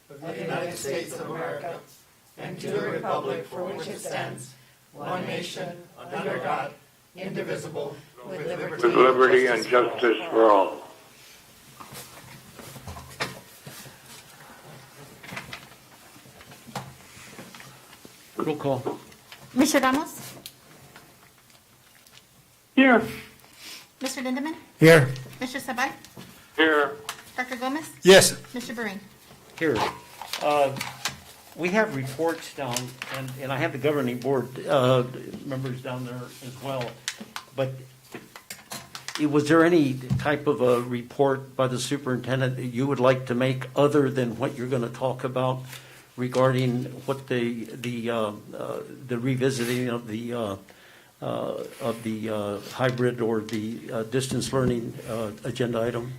of the United States of America, and to the republic for which it stands, one nation, under God, indivisible, with liberty and justice for all. Roll call. Mr. Ramos? Here. Mr. Lindemann? Here. Mr. Sabay? Here. Dr. Gomez? Yes. Mr. Breen? Here. We have reports down, and I have the governing board members down there as well. But was there any type of a report by the superintendent that you would like to make other than what you're going to talk about regarding what the revisiting of the hybrid or the distance learning agenda item?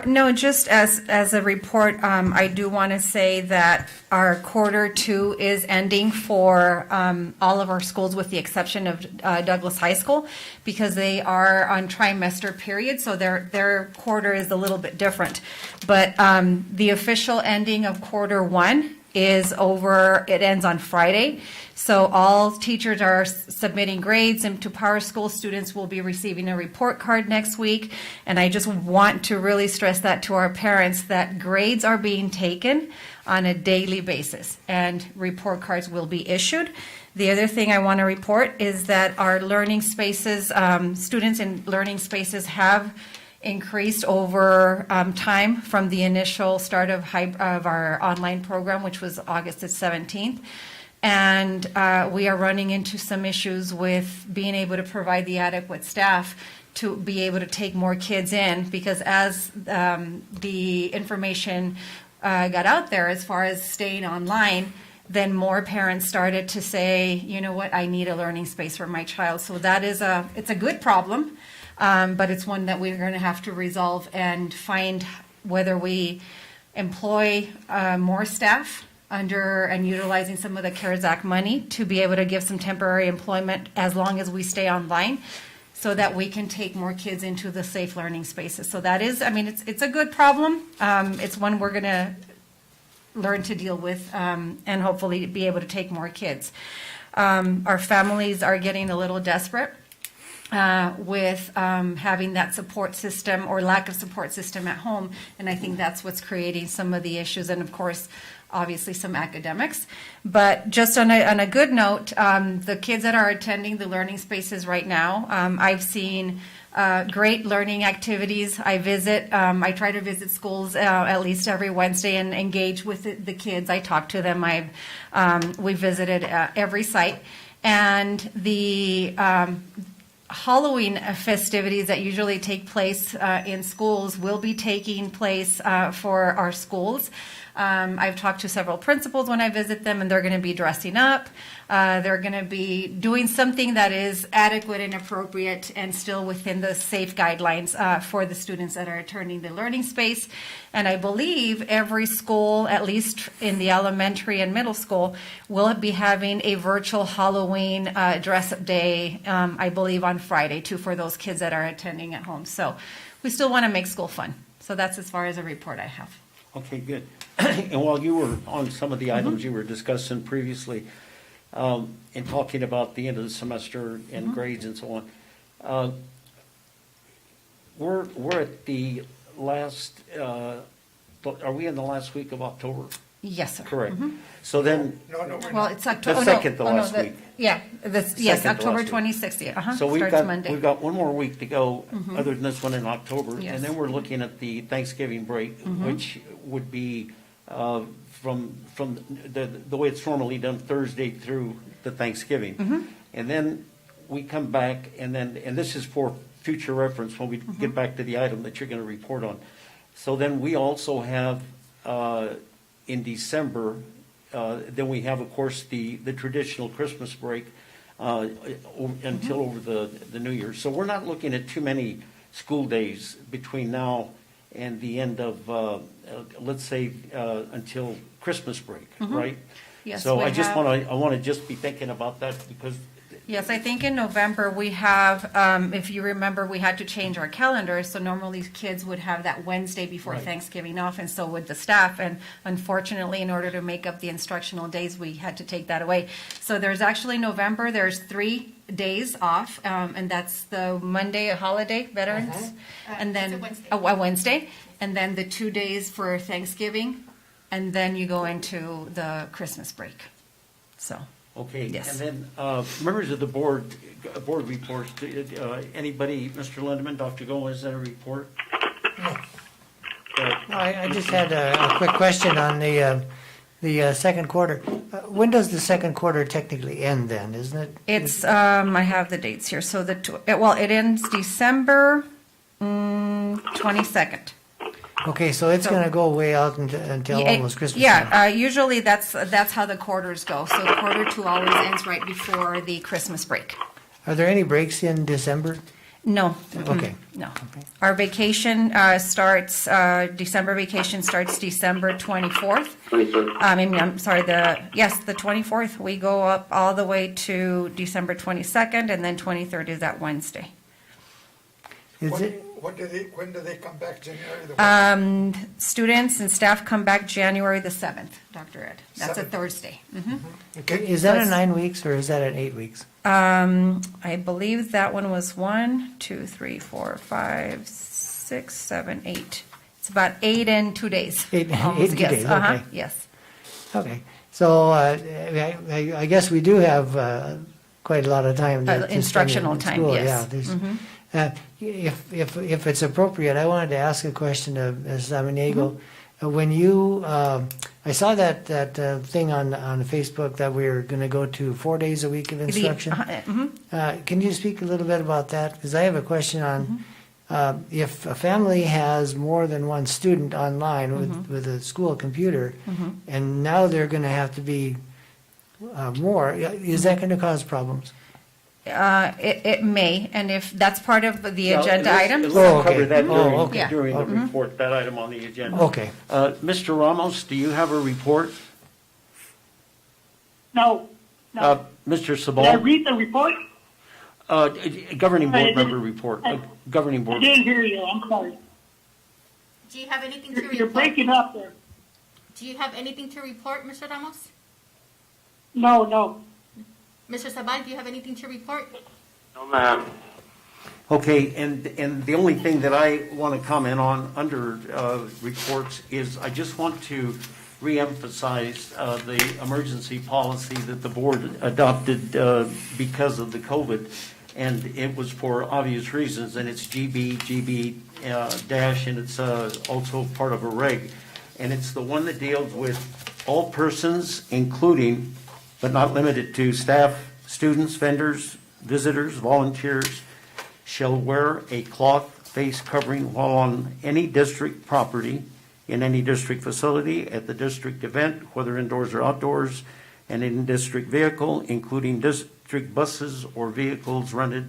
No, just as a report, I do want to say that our Q2 is ending for all of our schools with the exception of Douglas High School because they are on trimester period, so their quarter is a little bit different. But the official ending of Q1 is over, it ends on Friday. So all teachers are submitting grades, and to Power School students will be receiving a report card next week. And I just want to really stress that to our parents, that grades are being taken on a daily basis and report cards will be issued. The other thing I want to report is that our learning spaces, students in learning spaces have increased over time from the initial start of our online program, which was August the 17th. And we are running into some issues with being able to provide the adequate staff to be able to take more kids in, because as the information got out there as far as staying online, then more parents started to say, you know what, I need a learning space for my child. So that is it's a good problem. But it's one that we're going to have to resolve and find whether we employ more staff under and utilizing some of the CARES Act money to be able to give some temporary employment as long as we stay online so that we can take more kids into the safe learning spaces. So that is, I mean, it's a good problem. It's one we're going to learn to deal with and hopefully be able to take more kids. Our families are getting a little desperate with having that support system or lack of support system at home. And I think that's what's creating some of the issues. And of course, obviously some academics. But just on a good note, the kids that are attending the learning spaces right now, I've seen great learning activities. I try to visit schools at least every Wednesday and engage with the kids. I talk to them. We visited every site. And the Halloween festivities that usually take place in schools will be taking place for our schools. I've talked to several principals when I visit them, and they're going to be dressing up. They're going to be doing something that is adequate and appropriate and still within the safe guidelines for the students that are attending the learning space. And I believe every school, at least in the elementary and middle school, will be having a virtual Halloween dress-up day, I believe on Friday, too, for those kids that are attending at home. So we still want to make school fun. So that's as far as a report I have. Okay, good. And while you were on some of the items you were discussing previously, and talking about the end of the semester and grades and so on, we're at the last, are we in the last week of October? Yes, sir. Correct. So then, Well, it's October. The second to last week. Yeah, yes, Second to October last week. 26th. Yeah, so starts Monday. we've got one more week to go, other than this one in October, Yes. and then we're looking at the Thanksgiving break, which would be from the way it's normally done, Thursday through the Thanksgiving, and then we come back, and this is for future reference when we get back to the item that you're going to report on. So then we also have in December. Then we have, of course, the traditional Christmas break until over the New Year. So we're not looking at too many school days between now and the end of, let's say, until Christmas break, right? Yes, So we I have- want to just be thinking about that because Yes, I think in November we have, if you remember, we had to change our calendar. So normally kids would have that Wednesday before Right. Thanksgiving off, and so would the staff. And unfortunately, in order to make up the instructional days, we had to take that away. So there's actually November, there's 3 days off, and that's the Monday, a holiday, veterans, and then it's a Wednesday. a Wednesday, and then the 2 days for Thanksgiving, and then you go into the Christmas break. So. Okay, and Yes. then, members of the board reports, anybody, Mr. Lindeman, Dr. Gomez, had a report? No, I just had a quick question on the second quarter. When does the second quarter technically end then, isn't it? It's, I have the dates here, so it ends December 22nd. Okay, so it's going to go way out until almost Christmas time. Yeah, usually that's how the quarters go, so quarter 2 always ends right before the Christmas break. Are there any breaks in December? No. Okay. No. Our vacation starts, December vacation starts December 24th. 23rd. I'm sorry, the 24th. We go up all the way to December 22nd, and then 23rd is that Wednesday. Is it? When do they come back, January the what? Students and staff come back January the 7th, Dr. Ed. That's a 7th. Thursday. Is that at 9 weeks or is that at 8 weeks? I believe that one was 1, 2, 3, 4, 5, 6, 7, 8. It's about 8 and 2 days. Eight and Almost, 2 yes, days, uh-huh, okay. yes. Okay, so I guess we do have quite a lot of time. to spend Instructional in time, school. yes. Yeah, if it's appropriate, I wanted to ask a question of Ms. Samaniego. When you, I saw that thing on Facebook that we're going to go to 4 days a week of instruction. Can you speak a little bit about that? Because I have a question on if a family has more than one student online with a school computer, and now they're going to have to be more, is that going to cause problems? It may, and if that's part of the Well, agenda let's- item. Let's Oh, cover okay. that Oh, okay. during the Mm-hmm. report, that item on the agenda. Okay. Mr. Ramos, do you have a report? No, no. Mr. Did I Sabal? read the report? Governing I board didn't- member report, governing I board. didn't hear you, I'm sorry. Do you have anything to You're report? breaking up there. Do you have anything to report, Mr. Ramos? No. Mr. Sabal, do you have anything to report? No, ma'am. Okay, and the only thing that I want to comment on under reports is I just want to reemphasize the emergency policy that the board adopted because of the COVID, and it was for obvious reasons, and it's GB dash, and it's also part of a reg, and it's the one that deals with all persons, including but not limited to staff, students, vendors, visitors, volunteers, shall wear a cloth face covering while on any district property, in any district facility, at the district event, whether indoors or outdoors, and in district vehicle, including district buses or vehicles rented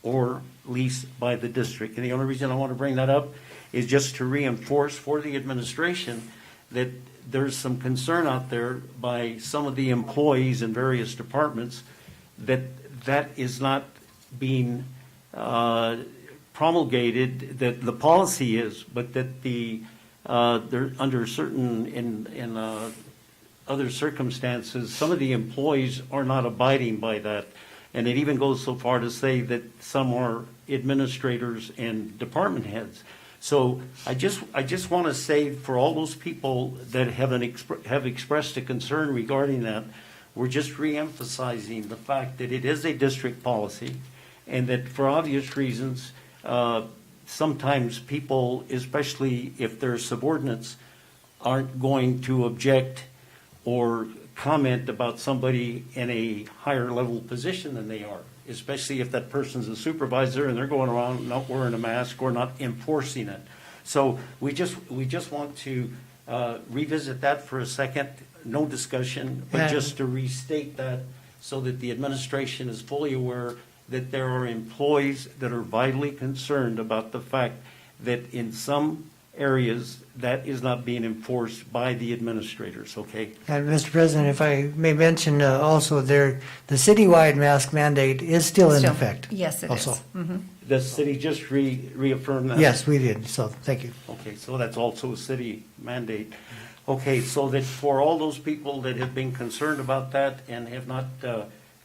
or leased by the district. And the only reason I want to bring that up is just to reinforce for the administration that there's some concern out there by some of the employees in various departments that that is not being promulgated, that the policy is, but that they're under certain, in other circumstances, some of the employees are not abiding by that. And it even goes so far to say that some are administrators and department heads. So I just want to say for all those people that have expressed a concern regarding that, we're just reemphasizing the fact that it is a district policy, and that for obvious reasons, sometimes people, especially if they're subordinates, aren't going to object or comment about somebody in a higher level position than they are, especially if that person's a supervisor and they're going around not wearing a mask or not enforcing it. So we just want to revisit that for a second, no discussion, but just to restate that so that the administration is fully aware that there are employees that are vitally concerned about the fact that in some areas that is not being enforced by the administrators, okay? And Mr. President, if I may mention also there, the citywide mask mandate is still in Still. effect. Yes, it is. also. The city just reaffirmed that? Yes, we did, so thank you. Okay, so that's also a city mandate. Okay, so that for all those people that have been concerned about that and have not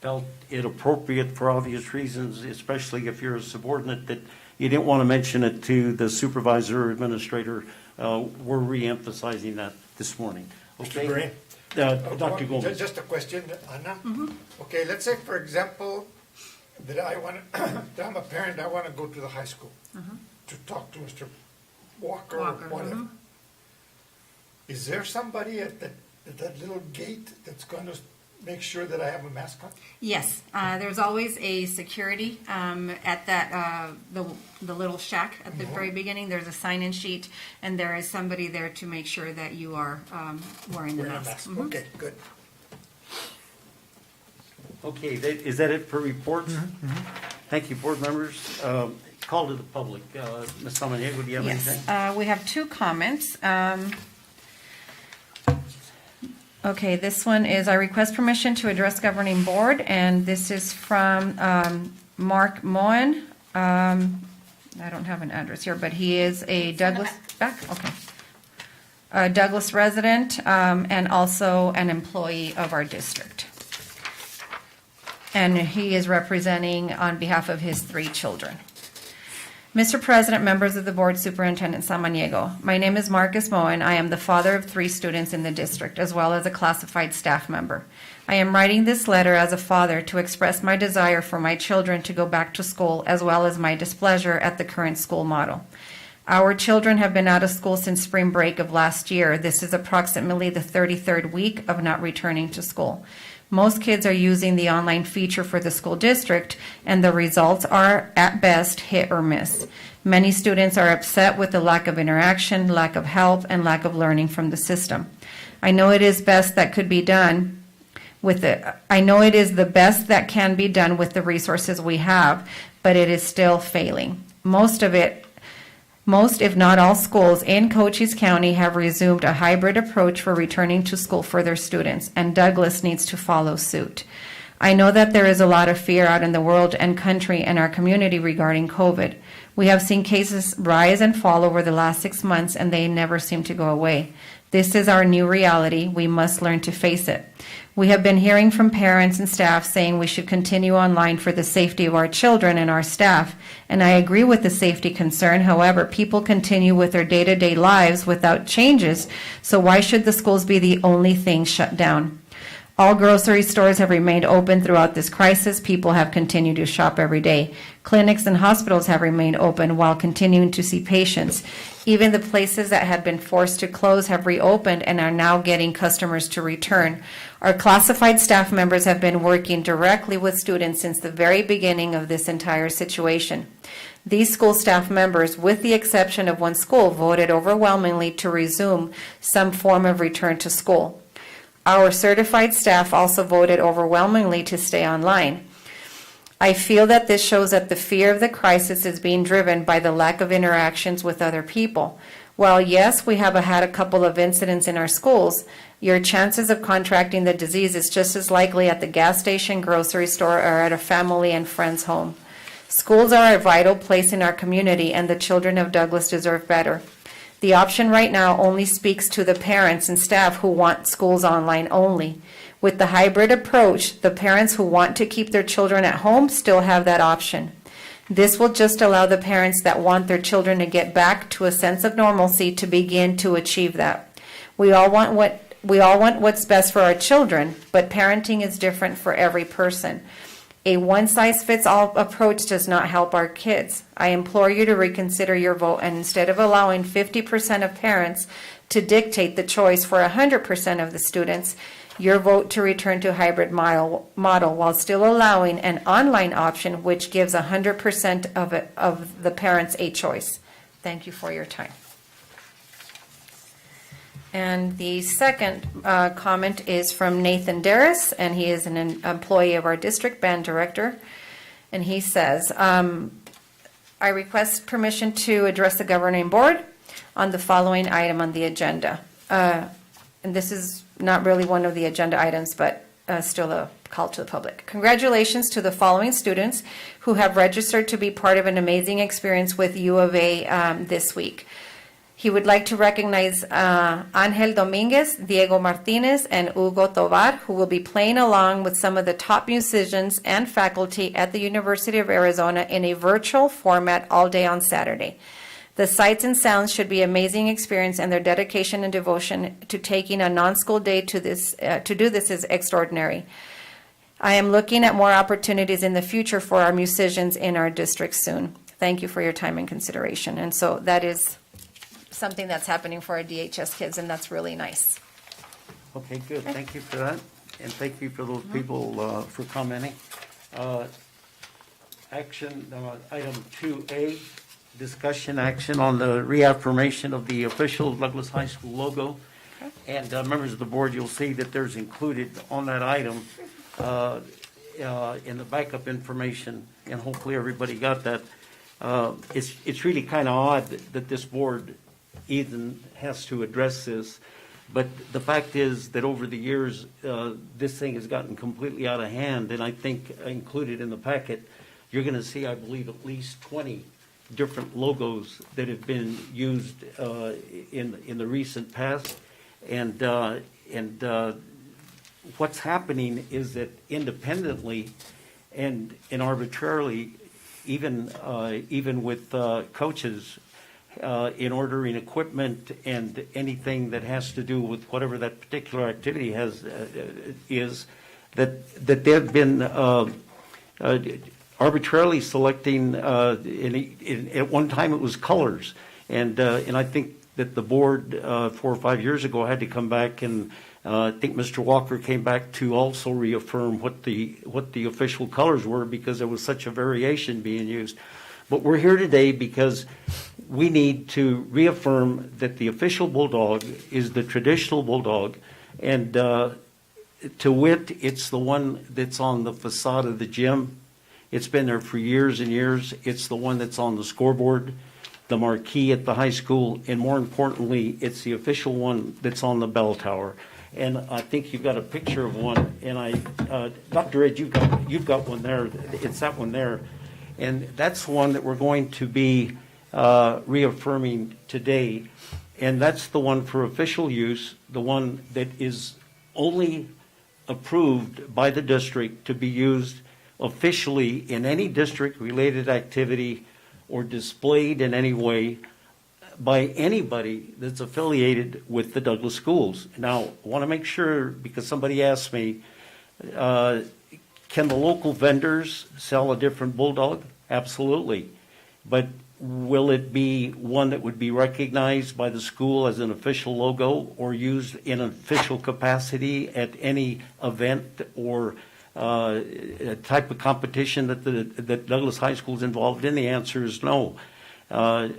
felt it appropriate for obvious reasons, especially if you're a subordinate, that you didn't want to mention it to the supervisor or administrator, we're re-emphasizing that this morning. Mr. Okay? Gray? Dr. Gomez. Just a question, Anna. Okay, let's say, for example, that that I'm a parent, I want to go to the high school to talk to Mr. Walker or whatever. Is there somebody at that little gate that's going to make sure that I have a mask on? Yes, there's always a security at that, the little shack at the very beginning. There's a sign-in sheet, and there is somebody there to make sure that you are wearing the Wearing a mask. mask. Okay, good. Okay, is that it for reports? Thank you, board members. Call to the public. Ms. Samaniego, do you have anything? Yes, we have two comments. Okay, this one is, I request permission to address governing board, and this is from Mark Moen. I don't have an address here, but he is a Douglas, back, okay. A Douglas resident, and also an employee of our district. And he is representing on behalf of his 3 children. Mr. President, members of the board, Superintendent Samaniego, my name is Marcus Moen. I am the father of 3 students in the district, as well as a classified staff member. I am writing this letter as a father to express my desire for my children to go back to school, as well as my displeasure at the current school model. Our children have been out of school since spring break of last year. This is approximately the 33rd week of not returning to school. Most kids are using the online feature for the school district, and the results are, at best, hit or miss. Many students are upset with the lack of interaction, lack of help, and lack of learning from the system. I know it is best that could be done with the, I know it is the best that can be done with the resources we have, but it is still failing. Most, if not all, schools in Cochise County have resumed a hybrid approach for returning to school for their students, and Douglas needs to follow suit. I know that there is a lot of fear out in the world and country and our community regarding COVID. We have seen cases rise and fall over the last 6 months, and they never seem to go away. This is our new reality. We must learn to face it. We have been hearing from parents and staff saying we should continue online for the safety of our children and our staff, and I agree with the safety concern. However, people continue with their day-to-day lives without changes, so why should the schools be the only thing shut down? All grocery stores have remained open throughout this crisis. People have continued to shop every day. Clinics and hospitals have remained open while continuing to see patients. Even the places that had been forced to close have reopened and are now getting customers to return. Our classified staff members have been working directly with students since the very beginning of this entire situation. These school staff members, with the exception of one school, voted overwhelmingly to resume some form of return to school. Our certified staff also voted overwhelmingly to stay online. I feel that this shows that the fear of the crisis is being driven by the lack of interactions with other people. While yes, we have had a couple of incidents in our schools, your chances of contracting the disease is just as likely at the gas station, grocery store, or at a family and friend's home. Schools are a vital place in our community, and the children of Douglas deserve better. The option right now only speaks to the parents and staff who want schools online only. With the hybrid approach, the parents who want to keep their children at home still have that option. This will just allow the parents that want their children to get back to a sense of normalcy to begin to achieve that. We all want what's best for our children, but parenting is different for every person. A one-size-fits-all approach does not help our kids. I implore you to reconsider your vote, and instead of allowing 50% of parents to dictate the choice for 100% of the students, your vote to return to hybrid model while still allowing an online option which gives 100% of the parents a choice. Thank you for your time. And the second comment is from Nathan Darris, and he is an employee of our district, band director. And he says, I request permission to address the governing board. on the following item on the agenda. And this is not really one of the agenda items, but still a call to the public. Congratulations to the following students who have registered to be part of an amazing experience with U of A this week. He would like to recognize Angel Dominguez, Diego Martinez, and Hugo Tovar, who will be playing along with some of the top musicians and faculty at the University of Arizona in a virtual format all day on Saturday. The sights and sounds should be an amazing experience, and their dedication and devotion to taking a non-school day to do this is extraordinary. I am looking at more opportunities in the future for our musicians in our district soon. Thank you for your time and consideration. And so that is something that's happening for our DHS kids, and that's really nice. Okay, good. Thank you for that. And thank you for those people for commenting. Action, item 2A, discussion action on the reaffirmation of the official Douglas High School logo. And members of the board, you'll see that there's included on that item in the backup information, and hopefully everybody got that. It's really kind of odd that this board even has to address this, but the fact is that over the years, this thing has gotten completely out of hand, and I think included in the packet, you're going to see, I believe, at least 20 different logos that have been used in the recent past, and what's happening is that independently and arbitrarily, even with coaches, in ordering equipment and anything that has to do with whatever that particular activity is, that they've been arbitrarily selecting. At one time, it was colors, and I think that the board 4 or 5 years ago had to come back, and I think Mr. Walker came back to also reaffirm what the official colors were, because there was such a variation being used. But we're here today because we need to reaffirm that the official bulldog is the traditional bulldog, and to wit, it's the one that's on the facade of the gym. It's been there for years and years. It's the one that's on the scoreboard, the marquee at the high school, and more importantly, it's the official one that's on the bell tower. And I think you've got a picture of one, and Dr. Ed, you've got one there. It's that one there. And that's one that we're going to be reaffirming today. And that's the one for official use, the one that is only approved by the district to be used officially in any district-related activity or displayed in any way by anybody that's affiliated with the Douglas schools. Now, I want to make sure, because somebody asked me, can the local vendors sell a different bulldog? Absolutely. But will it be one that would be recognized by the school as an official logo or used in an official capacity at any event or a type of competition that Douglas High School is involved in? The answer is no. I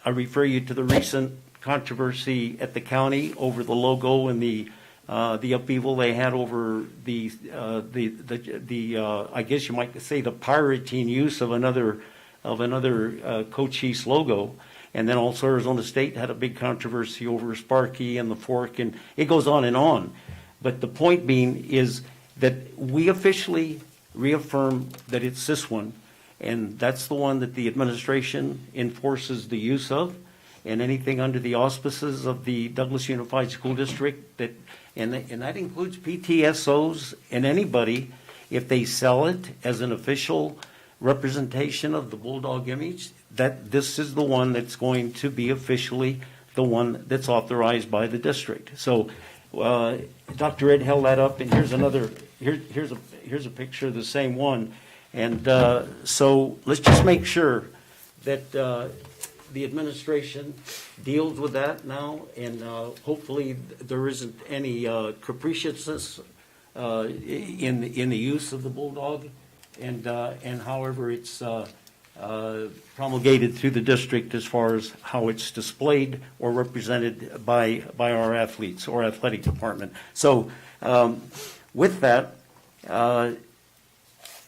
refer you to the recent controversy at the county over the logo and the upheaval they had over the I guess you might say the pirating use of another Cochise logo. And then also Arizona State had a big controversy over Sparky and the fork, and it goes on and on. But the point being is that we officially reaffirm that it's this one, and that's the one that the administration enforces the use of, and anything under the auspices of the Douglas Unified School District, and that includes PTSOs and anybody, if they sell it as an official representation of the Bulldog image, that this is the one that's going to be officially the one that's authorized by the district. So Dr. Ed held that up, and here's another, here's a picture of the same one. And so let's just make sure that the administration deals with that now, and hopefully there isn't any capriciousness in the use of the Bulldog, and however it's promulgated through the district as far as how it's displayed or represented by our athletes or athletic department. So with that,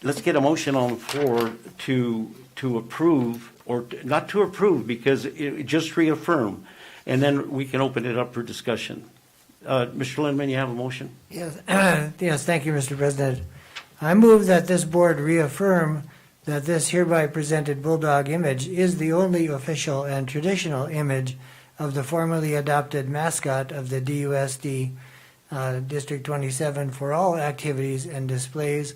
let's get a motion on the floor to approve, or not to approve, because just reaffirm and then we can open it up for discussion. Mr. Lindman, you have a motion? Yes, yes, thank you, Mr. President. I move that this board reaffirm that this hereby presented bulldog image is the only official and traditional image of the formally adopted mascot of the DUSD District 27 for all activities and displays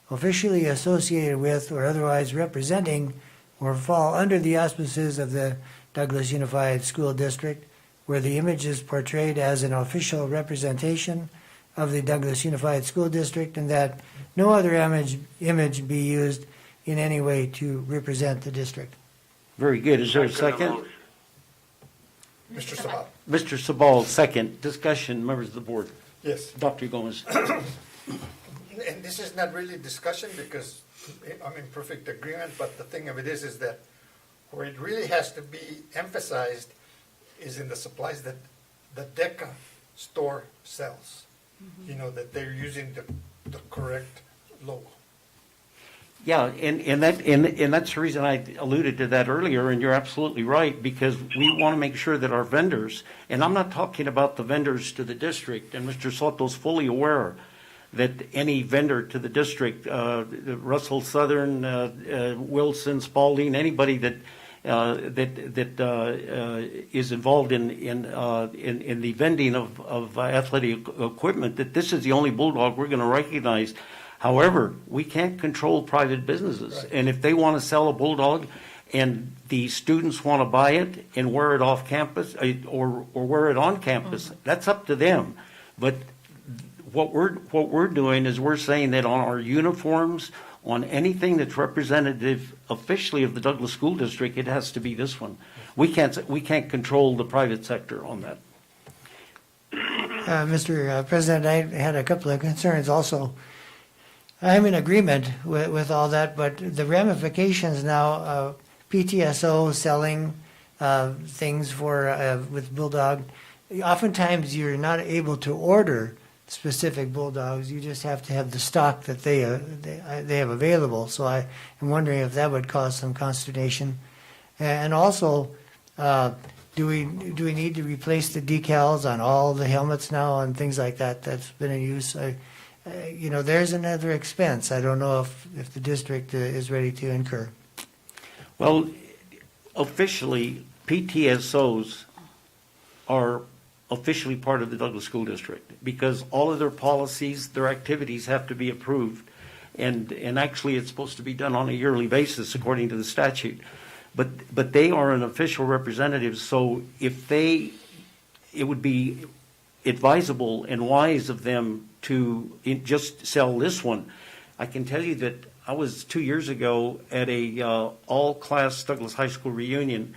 officially associated with or otherwise representing or fall under the auspices of the Douglas Unified School District, where the image is portrayed as an official representation of the Douglas Unified School District, and that no other image be used in any way to represent the district. Very good. Is there a second? motion. Mr. Sabal? Mr. Sabal, second. Discussion, members of the board. Yes. Dr. Gomez. And this is not really discussion because I'm in perfect agreement, but the thing of it is that where it really has to be emphasized is in the supplies that the DECA store sells. You know, that they're using the correct logo. Yeah, and that's the reason I alluded to that earlier, and you're absolutely right, because we want to make sure that our vendors, and I'm not talking about the vendors to the district, and Mr. Soto's fully aware that any vendor to the district, Russell Southern, Wilson, Spalding, anybody that is involved in the vending of athletic equipment, that this is the only bulldog we're going to recognize. However, we can't control private businesses. Right. And if they want to sell a bulldog and the students want to buy it and wear it off campus or wear it on campus, that's up to them. But what we're doing is we're saying that on our uniforms, on anything that's representative officially of the Douglas School District, it has to be this one. We can't control the private sector on that. Mr. President, I had a couple of concerns also. I'm in agreement with all that, but the ramifications now, PTSO selling things for with Bulldog, oftentimes you're not able to order specific bulldogs. You just have to have the stock that they have available. So I am wondering if that would cause some consternation. And also, do we need to replace the decals on all the helmets now and things like that that's been in use? There's another expense. I don't know if the district is ready to incur. Well, officially, PTSOs are officially part of the Douglas School District because all of their policies, their activities have to be approved. And actually, it's supposed to be done on a yearly basis according to the statute. But they are an official representative, so it would be advisable and wise of them to just sell this one. I can tell you that I was 2 years ago at a all-class Douglas High School reunion,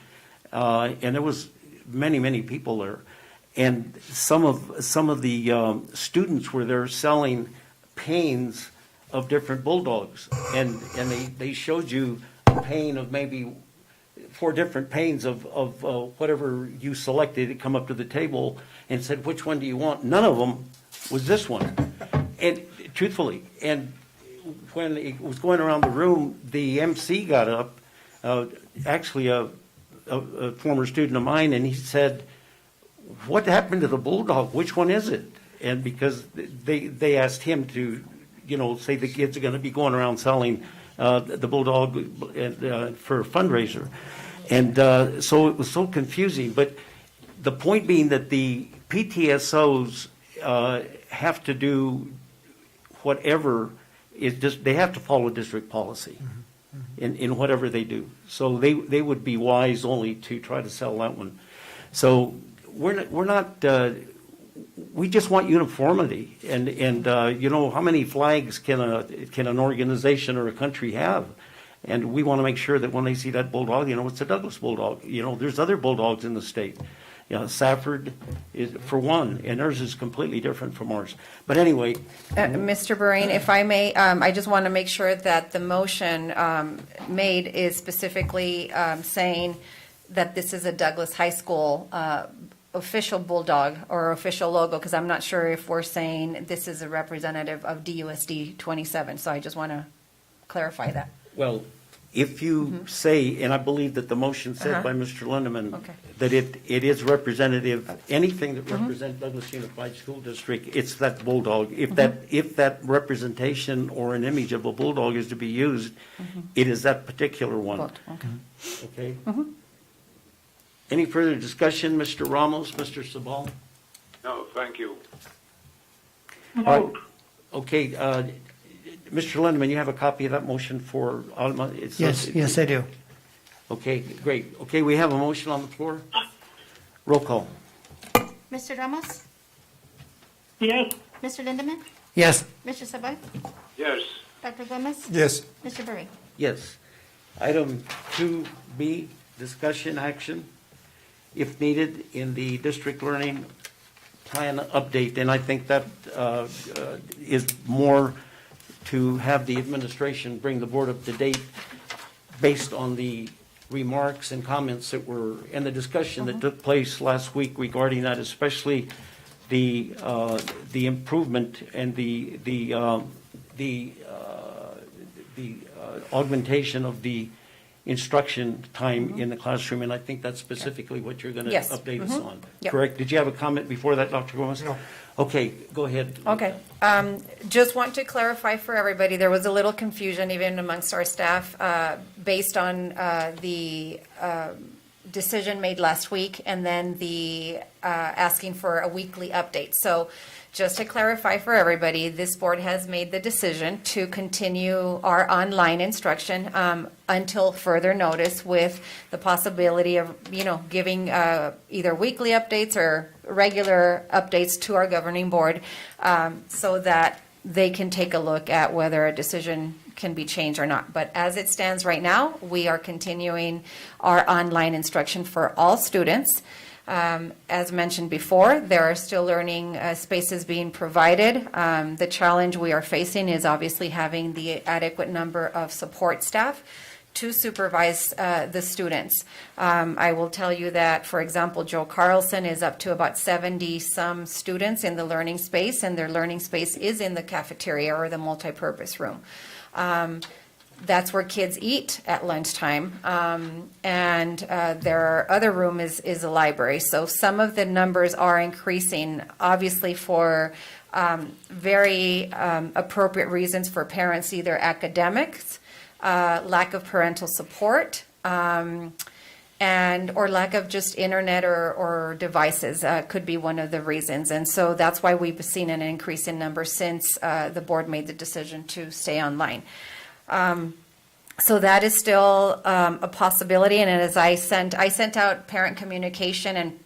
and there was many people there. And some of the students were there selling panes of different bulldogs, and they showed you a pane of maybe 4 different panes of whatever you selected to come up to the table and said, which one do you want? None of them was this one. And truthfully, and when it was going around the room, the MC got up, actually a former student of mine, and he said, what happened to the bulldog? Which one is it? And because they asked him to, say the kids are going to be going around selling the bulldog for a fundraiser. And so it was so confusing. But the point being that the PTSOs have to do whatever is just, they have to follow district policy in whatever they do. So they would be wise only to try to sell that one. So we're not we just want uniformity, and how many flags can an organization or a country have? And we want to make sure that when they see that bulldog, it's a Douglas bulldog. There's other bulldogs in the state. Safford is for one, and theirs is completely different from ours. But anyway, Mr. Bahrain, if I may, I just want to make sure that the motion made is specifically saying that this is a Douglas High School official bulldog or official logo, because I'm not sure if we're saying this is a representative of DUSD 27. So I just want to clarify that. well, if you say, and I believe that the motion said by Mr. Lindeman, Okay. that it is representative, anything that represents Douglas Unified School District, it's that bulldog. If that representation or an image of a bulldog is to be used, it is that particular one. Okay. Okay? Any further discussion, Mr. Ramos, Mr. Sabal? No, thank you. All right. Okay, Mr. Lindeman, you have a copy of that motion for Alma? Yes, I do. Okay, great. Okay, we have a motion on the floor. Roll call. Mr. Ramos? Yes. Mr. Lindemann? Yes. Mr. Sabal? Yes, Dr. Gomez? Yes. Mr. Berry? Yes. Item 2B, discussion action, if needed, in the district learning plan update. And I think that is more to have the administration bring the board up to date based on the remarks and comments that were, and the discussion that took place last week regarding that, especially the improvement and the augmentation of the instruction time in the classroom, and I think that's specifically what you're going to Yes. update us on. Yep. Correct? Did you have a comment before that, Dr. Gomez? No. Okay, go ahead. Okay, just want to clarify for everybody, there was a little confusion even amongst our staff based on the decision made last week and then the asking for a weekly update. So just to clarify for everybody, this board has made the decision to continue our online instruction until further notice, with the possibility of, giving either weekly updates or regular updates to our governing board, so that they can take a look at whether a decision can be changed or not. But as it stands right now, we are continuing our online instruction for all students. As mentioned before, there are still learning spaces being provided. The challenge we are facing is obviously having the adequate number of support staff to supervise the students. I will tell you that, for example, Joe Carlson is up to about 70-some students in the learning space, and their learning space is in the cafeteria or the multipurpose room. That's where kids eat at lunchtime, and their other room is a library. So some of the numbers are increasing, obviously for very appropriate reasons for parents, either academics, lack of parental support, and or lack of just internet or devices could be one of the reasons. And so that's why we've seen an increase in numbers since the board made the decision to stay online. So that is still a possibility. And as I sent out parent communication, and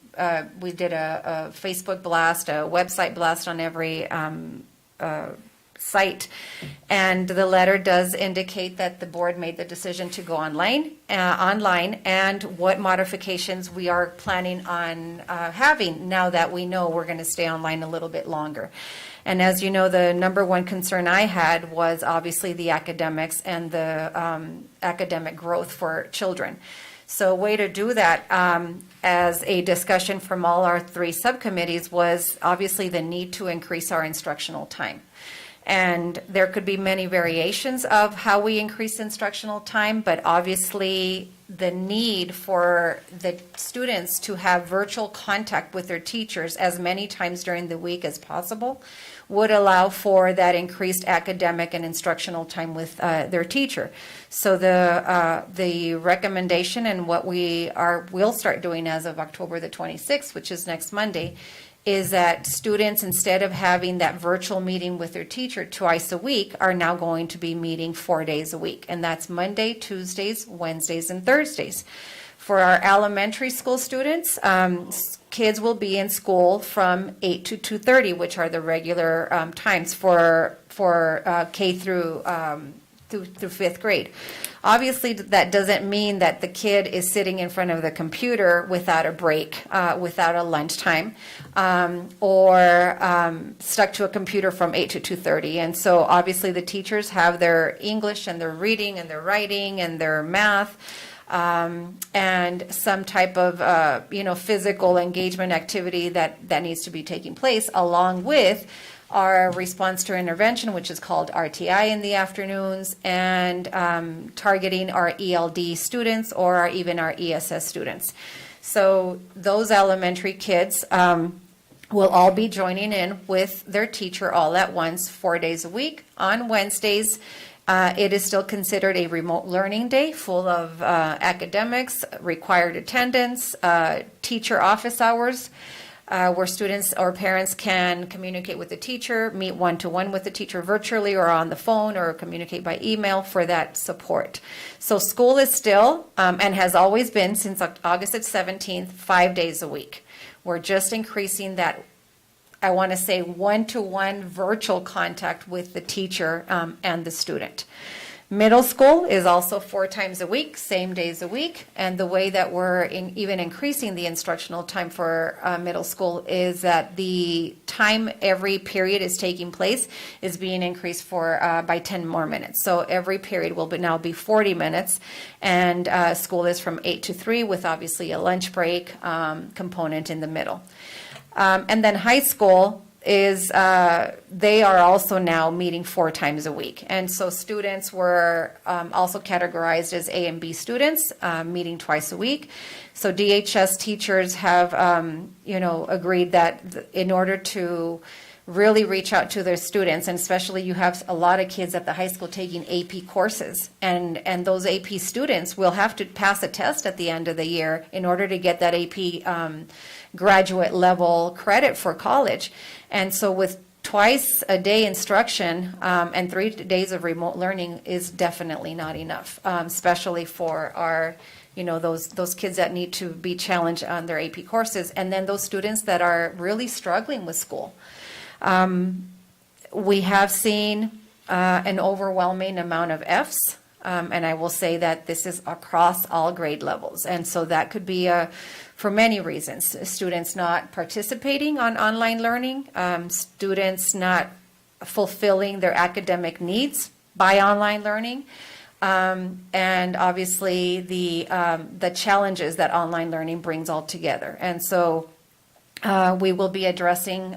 we did a Facebook blast, a website blast on every site. And the letter does indicate that the board made the decision to go online, and what modifications we are planning on having now that we know we're going to stay online a little bit longer. And as you know, the number one concern I had was obviously the academics and the academic growth for children. So a way to do that, as a discussion from all our three subcommittees, was obviously the need to increase our instructional time. And there could be many variations of how we increase instructional time, but obviously the need for the students to have virtual contact with their teachers as many times during the week as possible would allow for that increased academic and instructional time with their teacher. So the recommendation, and what we'll start doing as of October the 26th, which is next Monday, is that students, instead of having that virtual meeting with their teacher twice a week, are now going to be meeting 4 days a week. And that's Monday, Tuesdays, Wednesdays, and Thursdays. For our elementary school students, kids will be in school from 8 to 2:30, which are the regular times for K through fifth grade. Obviously, that doesn't mean that the kid is sitting in front of the computer without a break, without a lunchtime, or stuck to a computer from 8 to 2:30. And so obviously the teachers have their English and their reading and their writing and their math and some type of, physical engagement activity that needs to be taking place, along with our response to intervention, which is called RTI in the afternoons, and targeting our ELD students or even our ESS students. So those elementary kids will all be joining in with their teacher all at once, 4 days a week. On Wednesdays, it is still considered a remote learning day, full of academics, required attendance, teacher office hours, where students or parents can communicate with the teacher, meet one-to-one with the teacher virtually or on the phone, or communicate by email for that support. So school is still, and has always been since August 17th, 5 days a week. We're just increasing that, I want to say, one-to-one virtual contact with the teacher and the student. Middle school is also 4 times a week, same days a week, and the way that we're even increasing the instructional time for middle school is that the time every period is taking place is being increased by 10 more minutes. So every period will now be 40 minutes, and school is from 8 to 3 with obviously a lunch break component in the middle. And then high school is they are also now meeting 4 times a week. And so students were also categorized as A and B students, meeting twice a week. So DHS teachers have, agreed that in order to really reach out to their students, and especially you have a lot of kids at the high school taking AP courses, and those AP students will have to pass a test at the end of the year in order to get that AP graduate level credit for college. And so with twice a day instruction and 3 days of remote learning is definitely not enough, especially for our, those kids that need to be challenged on their AP courses, and then those students that are really struggling with school. We have seen an overwhelming amount of Fs, and I will say that this is across all grade levels. And so that could be for many reasons. Students not participating on online learning, students not fulfilling their academic needs by online learning, and obviously the challenges that online learning brings all together. And so we will be addressing,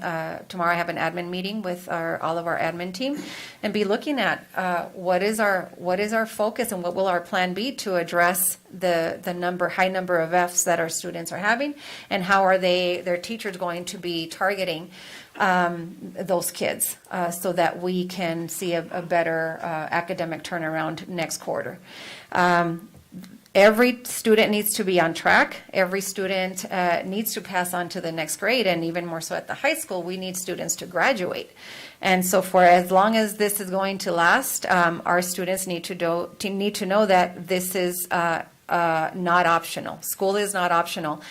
tomorrow I have an admin meeting with all of our admin team, and be looking at what is our focus and what will our plan be to address the high number of Fs that our students are having, and how are their teachers going to be targeting those kids so that we can see a better academic turnaround next quarter. Every student needs to be on track. Every student needs to pass on to the next grade, and even more so at the high school, we need students to graduate. And so for as long as this is going to last, our students need to know that this is not optional. School is not optional.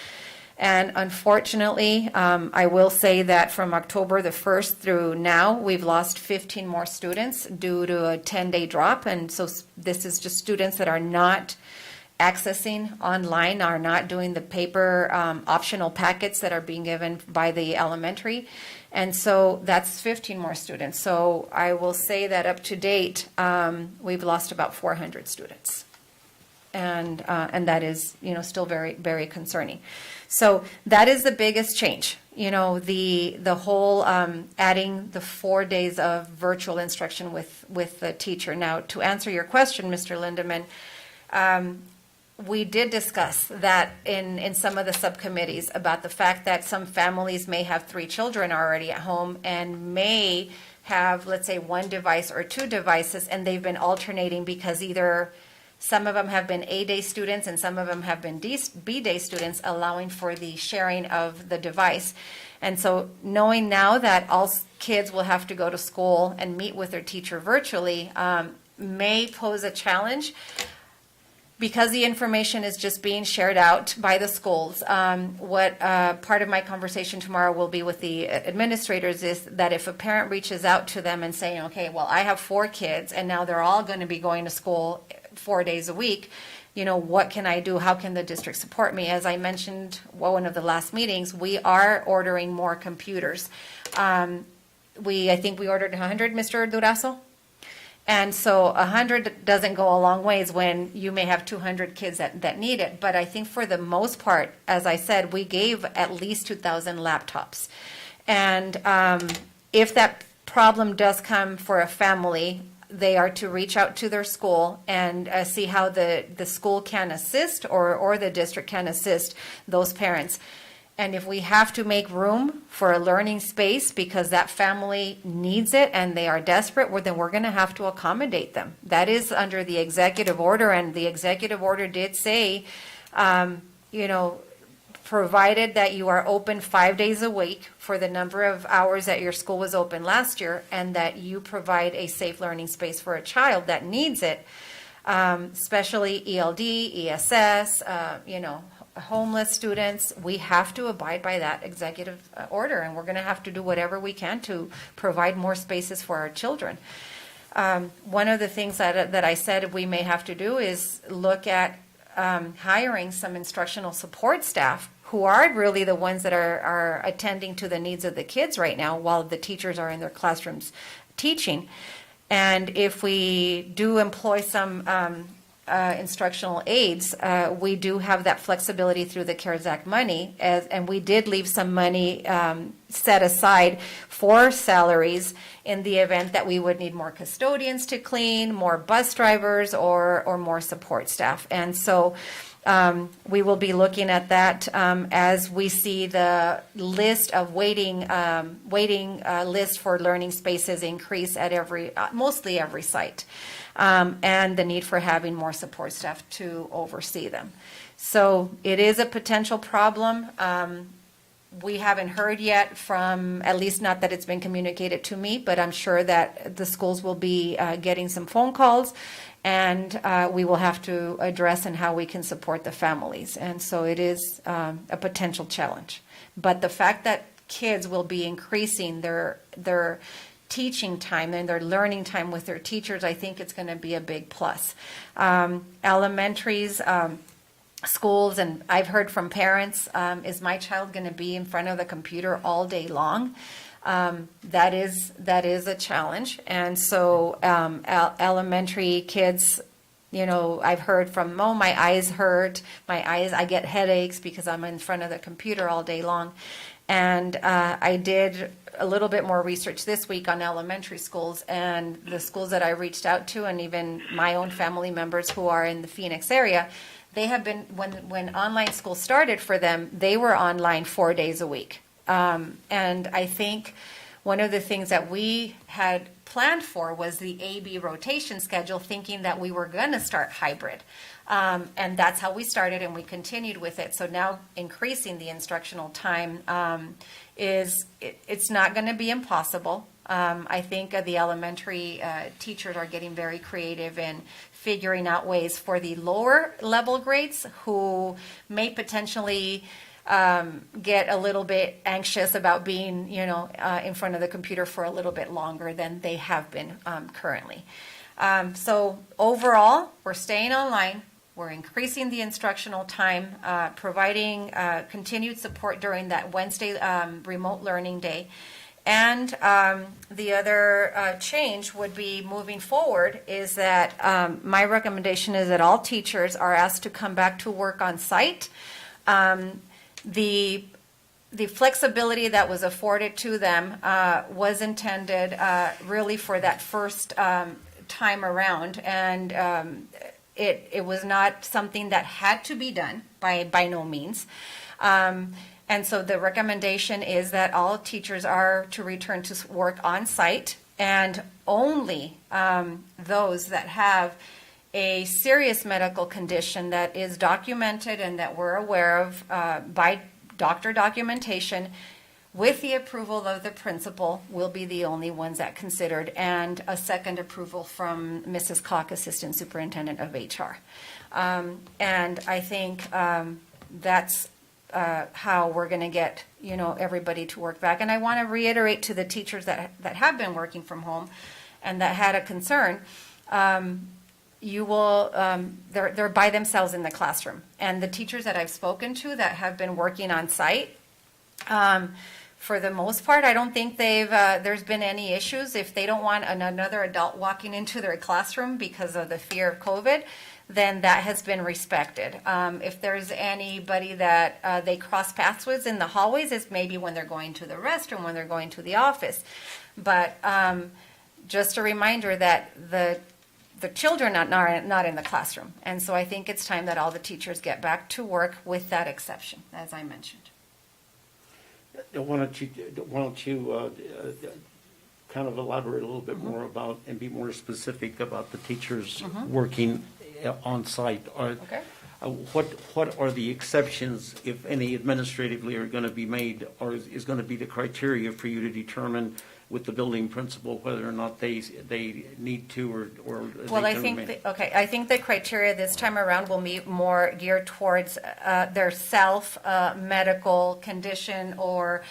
And unfortunately, I will say that from October the 1st through now, we've lost 15 more students due to a 10-day drop. And so this is just students that are not accessing online, are not doing the paper optional packets that are being given by the elementary. And so that's 15 more students. So I will say that up to date, we've lost about 400 students. And that is, still very, very concerning. So that is the biggest change. The whole adding the 4 days of virtual instruction with the teacher. Now, to answer your question, Mr. Lindemann, we did discuss that in some of the subcommittees about the fact that some families may have 3 children already at home and may have, let's say, 1 device or 2 devices, and they've been alternating because either some of them have been A-day students and some of them have been B-day students, allowing for the sharing of the device. And so knowing now that all kids will have to go to school and meet with their teacher virtually may pose a challenge, because the information is just being shared out by the schools. What part of my conversation tomorrow will be with the administrators is that if a parent reaches out to them and saying, okay, well, I have 4 kids and now they're all going to be going to school 4 days a week, what can I do? How can the district support me? As I mentioned, one of the last meetings, we are ordering more computers. I think we ordered 100, Mr. Durazo? And so 100 doesn't go a long ways when you may have 200 kids that need it. But I think for the most part, as I said, we gave at least 2,000 laptops. And if that problem does come for a family, they are to reach out to their school and see how the school can assist or the district can assist those parents. And if we have to make room for a learning space because that family needs it and they are desperate, well, then we're going to have to accommodate them. That is under the executive order, and the executive order did say, provided that you are open 5 days a week for the number of hours that your school was open last year, and that you provide a safe learning space for a child that needs it, especially ELD, ESS, homeless students, we have to abide by that executive order, and we're going to have to do whatever we can to provide more spaces for our children. One of the things that I said we may have to do is look at hiring some instructional support staff who are really the ones that are attending to the needs of the kids right now while the teachers are in their classrooms teaching. And if we do employ some instructional aides, we do have that flexibility through the CARES Act money, and we did leave some money set aside for salaries in the event that we would need more custodians to clean, more bus drivers, or more support staff. And so we will be looking at that as we see the list of waiting list for learning spaces increase at mostly every site. And the need for having more support staff to oversee them. So it is a potential problem. We haven't heard yet from, at least not that it's been communicated to me, but I'm sure that the schools will be getting some phone calls, and we will have to address and how we can support the families. And so it is a potential challenge. But the fact that kids will be increasing their teaching time and their learning time with their teachers, I think it's going to be a big plus. Elementaries, schools, and I've heard from parents, is my child going to be in front of the computer all day long? That is a challenge. And so elementary kids, I've heard from, my eyes hurt, I get headaches because I'm in front of the computer all day long. And I did a little bit more research this week on elementary schools, and the schools that I reached out to, and even my own family members who are in the Phoenix area, they have been, when online school started for them, they were online 4 days a week. And I think one of the things that we had planned for was the AB rotation schedule, thinking that we were going to start hybrid. And that's how we started, and we continued with it. So now increasing the instructional time it's not going to be impossible. I think the elementary teachers are getting very creative in figuring out ways for the lower level grades who may potentially get a little bit anxious about being, in front of the computer for a little bit longer than they have been currently. So overall, we're staying online. We're increasing the instructional time, providing continued support during that Wednesday remote learning day. And the other change would be moving forward is that my recommendation is that all teachers are asked to come back to work on site. The flexibility that was afforded to them was intended really for that first time around, and it was not something that had to be done by no means. And so the recommendation is that all teachers are to return to work on site, and only those that have a serious medical condition that is documented and that we're aware of by doctor documentation with the approval of the principal will be the only ones that considered, and a second approval from Mrs. Koch, Assistant Superintendent of HR. And I think that's how we're going to get, everybody to work back. And I want to reiterate to the teachers that have been working from home and that had a concern, you will, they're by themselves in the classroom. And the teachers that I've spoken to that have been working on site, For the most part, I don't think there's been any issues. If they don't want another adult walking into their classroom because of the fear of COVID, then that has been respected. If there's anybody that they cross paths with in the hallways, it's maybe when they're going to the restroom, when they're going to the office. But just a reminder that the children are not in the classroom. And so I think it's time that all the teachers get back to work with that exception, as I mentioned. Why don't you kind of elaborate a little bit more about, and be more specific about the teachers working on site? Okay. What are the exceptions, if any, administratively are going to be made, or is going to be the criteria for you to determine with the building principal whether or not they need to or Well, they I can think, remain? I think the criteria this time around will be more geared towards their medical condition or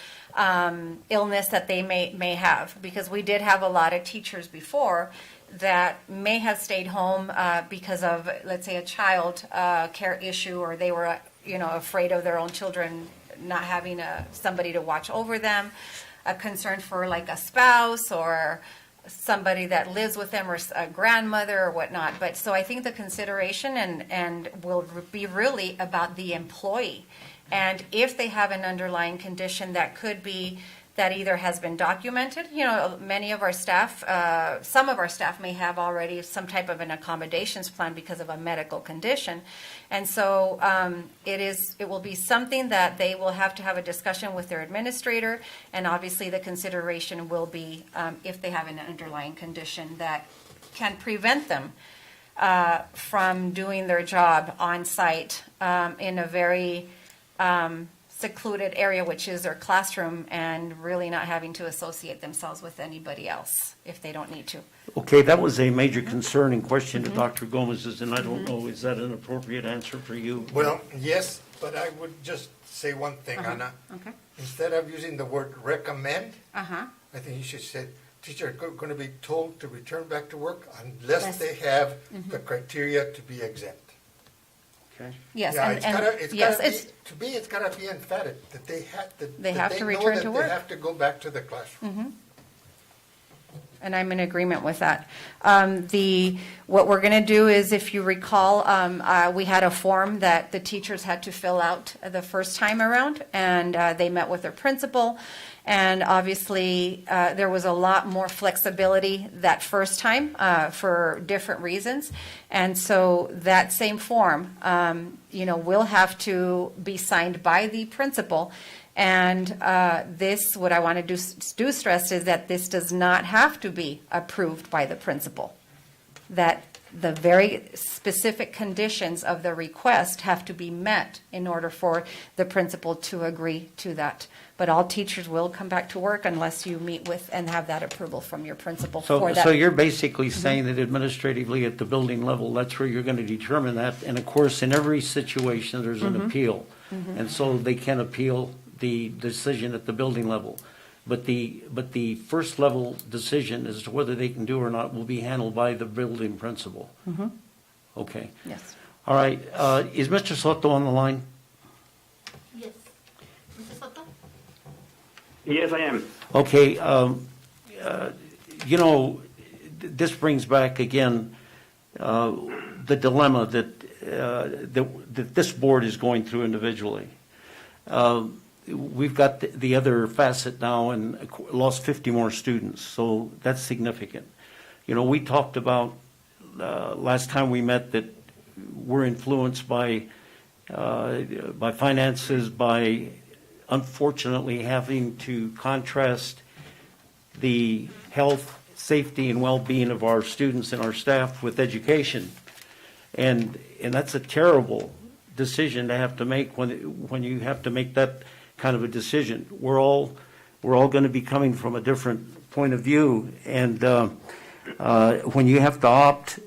illness that they may have. Because we did have a lot of teachers before that may have stayed home because of, let's say, a child care issue, or they were, afraid of their own children not having somebody to watch over them, a concern for like a spouse or somebody that lives with them, or a grandmother or whatnot. But so I think the consideration and will be really about the employee. And if they have an underlying condition that could be, that either has been documented, many of our staff, some of our staff may have already some type of an accommodations plan because of a medical condition. And so it will be something that they will have to have a discussion with their administrator, and obviously the consideration will be if they have an underlying condition that can prevent them from doing their job on site in a very secluded area, which is their classroom, and really not having to associate themselves with anybody else if they don't need to. Okay, that was a major concern and question to Dr. Gomez's, and I don't know, is that an appropriate answer for you? Well, yes, but I would just say one thing, Ana. Okay. Instead of using the word recommend, Uh-huh. I think you should say, teachers are going to be told to return back to work unless they have the criteria to be exempt. Okay. Yes, Yeah, and to me, it's gotta be emphatic that they have, They have to return to work. They have to go back to the classroom. and I'm in agreement with that. What we're going to do is, if you recall, we had a form that the teachers had to fill out the first time around, and they met with their principal. And obviously, there was a lot more flexibility that first time for different reasons. And so that same form, will have to be signed by the principal. And what I want to do stress is that this does not have to be approved by the principal. That the very specific conditions of the request have to be met in order for the principal to agree to that. But all teachers will come back to work unless you meet with and have that approval from your principal for that. So you're basically saying that administratively at the building level, that's where you're going to determine that. And of course, in every situation, there's an appeal. And so they can appeal the decision at the building level. But the first level decision as to whether they can do or not will be handled by the building principal. Okay. Yes. All right. Is Mr. Soto on the line? Yes. Mr. Soto? Yes, I am. Okay. This brings back again the dilemma that this board is going through individually. We've got the other facet now and lost 50 more students, so that's significant. We talked about last time we met that we're influenced by finances, by unfortunately having to contrast the health, safety, and well-being of our students and our staff with education. And that's a terrible decision to have to make when you have to make that kind of a decision. We're all going to be coming from a different point of view, and when you have to opt,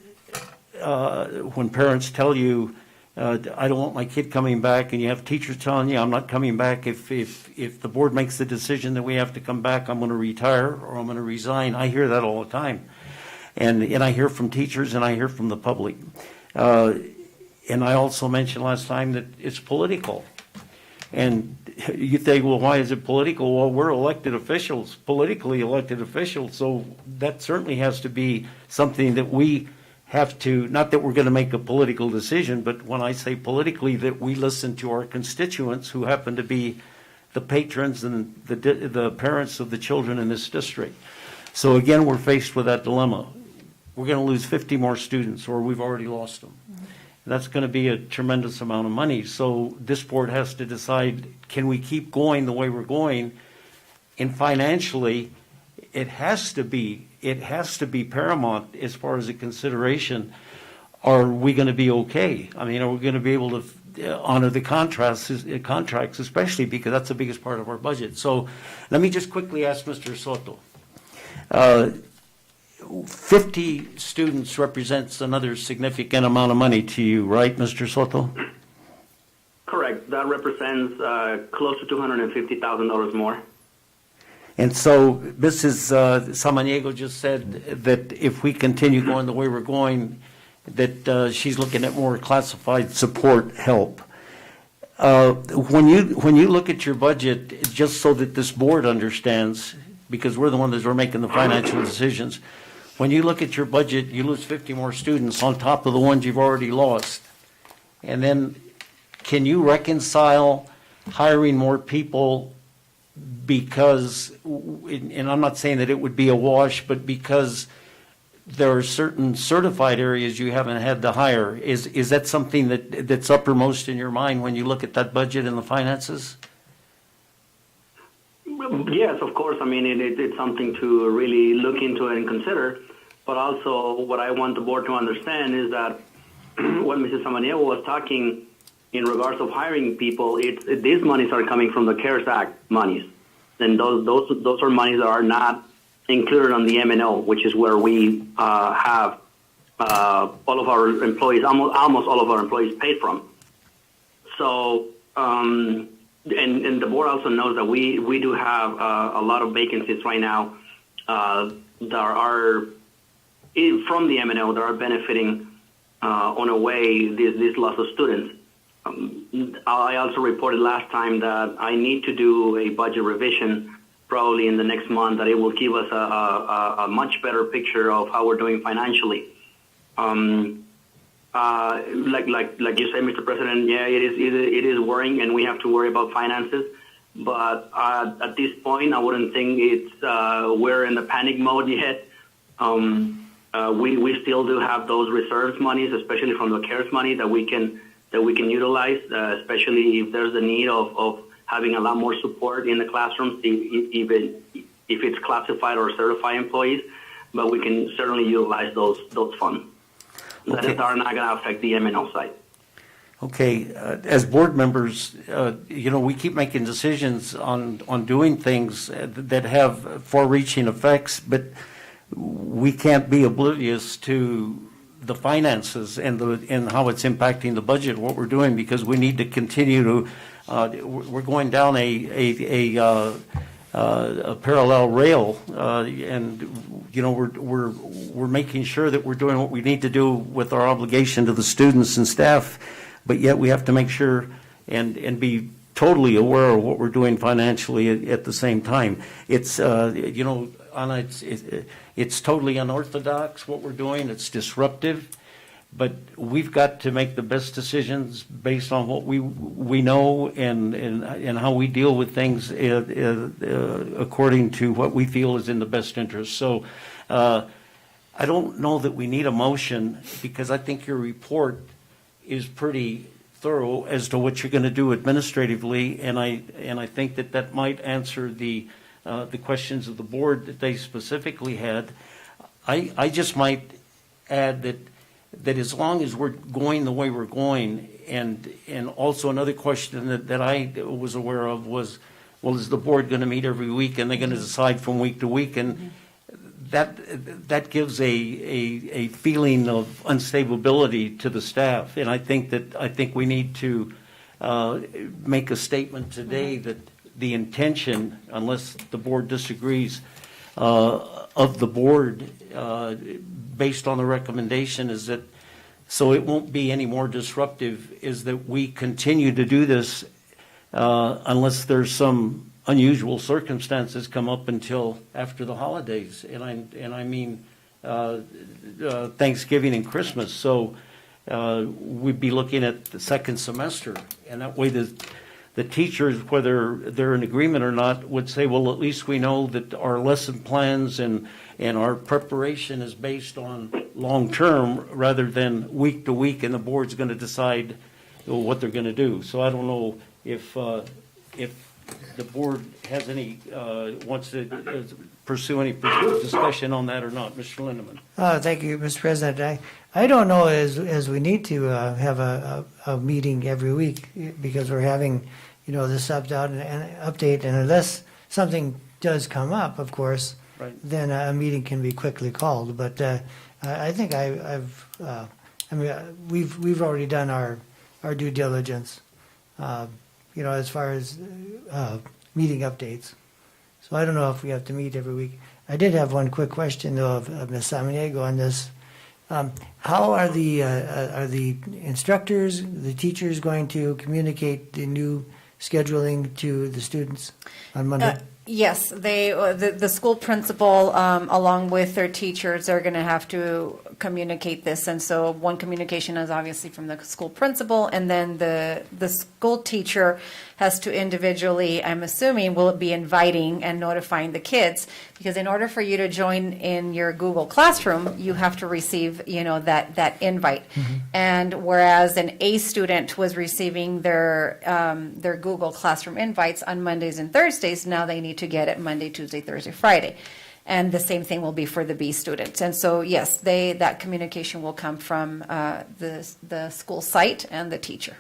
when parents tell you, I don't want my kid coming back, and you have teachers telling you, I'm not coming back. If the board makes the decision that we have to come back, I'm going to retire or I'm going to resign. I hear that all the time, and I hear from teachers and I hear from the public. And I also mentioned last time that it's political. And you think, well, why is it political? Well, we're elected officials, politically elected officials, so that certainly has to be something that we have to, not that we're going to make a political decision, but when I say politically, that we listen to our constituents who happen to be the patrons and the parents of the children in this district. So again, we're faced with that dilemma. We're going to lose 50 more students, or we've already lost them. That's going to be a tremendous amount of money. So this board has to decide, can we keep going the way we're going? And financially, it has to be paramount as far as a consideration. Are we going to be okay? I mean, are we going to be able to honor the contracts, especially because that's the biggest part of our budget? So let me just quickly ask Mr. Soto. 50 students represents another significant amount of money to you, right, Mr. Soto? Correct. That represents close to $250,000 more. And so Mrs. Samaniego just said that if we continue going the way we're going, that she's looking at more classified support help. When you look at your budget, just so that this board understands, because we're the ones that are making the financial decisions, when you look at your budget, you lose 50 more students on top of the ones you've already lost. And then can you reconcile hiring more people because, and I'm not saying that it would be a wash, but because there are certain certified areas you haven't had to hire. Is that something that's uppermost in your mind when you look at that budget and the finances? Yes, of course. I mean, it's something to really look into and consider. But also, what I want the board to understand is that what Mrs. Samaniego was talking in regards of hiring people, these monies are coming from the CARES Act monies, and those are monies that are not included on the M&O, which is where we have all of our employees, almost all of our employees paid from. So. And the board also knows that we do have a lot of vacancies right now that are from the M&O that are benefiting on a way this loss of students. I also reported last time that I need to do a budget revision probably in the next month, that it will give us a much better picture of how we're doing financially. Like you say, Mr. President, yeah, it is worrying, and we have to worry about finances. But at this point, I wouldn't think we're in the panic mode yet. We still do have those reserves monies, especially from the CARES money that we can utilize, especially if there's a need of having a lot more support in the classrooms, even if it's classified or certified employees. But we can certainly utilize those funds. Okay. That are not going to affect the M&O side. Okay, as board members, we keep making decisions on doing things that have far-reaching effects, but we can't be oblivious to the finances and how it's impacting the budget, what we're doing, because we need to continue to, we're going down a parallel rail, and we're making sure that we're doing what we need to do with our obligation to the students and staff, but yet we have to make sure and be totally aware of what we're doing financially at the same time. It's Anna, it's totally unorthodox what we're doing. It's disruptive. But we've got to make the best decisions based on what we know and how we deal with things according to what we feel is in the best interest. So I don't know that we need a motion, because I think your report is pretty thorough as to what you're going to do administratively, and I think that might answer the questions of the board that they specifically had. I just might add that as long as we're going the way we're going, and also another question that I was aware of was, well, is the board going to meet every week, and they're going to decide from week to week? And that gives a feeling of unstability to the staff. And I think we need to make a statement today that the intention, unless the board disagrees, of the board, based on the recommendation, is that, so it won't be any more disruptive, is that we continue to do this unless there's some unusual circumstances come up until after the holidays, and I mean Thanksgiving and Christmas. So we'd be looking at the second semester, and that way the teachers, whether they're in agreement or not, would say, well, at least we know that our lesson plans and our preparation is based on long-term rather than week to week, and the board's going to decide what they're going to do. So I don't know if the board has any, wants to pursue any discussion on that or not. Mr. Lindeman. Thank you, Mr. President. I don't know as we need to have a meeting every week because we're having, this update, and unless something does come up, of course, Right. then a meeting can be quickly called. But I think we've already done our due diligence, as far as meeting updates. So I don't know if we have to meet every week. I did have one quick question though of Ms. Samaniego on this. How are the instructors, the teachers going to communicate the new scheduling to the students on Monday? Yes, the school principal, along with their teachers, are going to have to communicate this. And so one communication is obviously from the school principal, and then the school teacher has to individually, I'm assuming, will be inviting and notifying the kids. Because in order for you to join in your Google Classroom, you have to receive, that invite. And whereas an A student was receiving their Google Classroom invites on Mondays and Thursdays, now they need to get it Monday, Tuesday, Thursday, Friday. And the same thing will be for the B students. And so, yes, that communication will come from the school site and the teacher.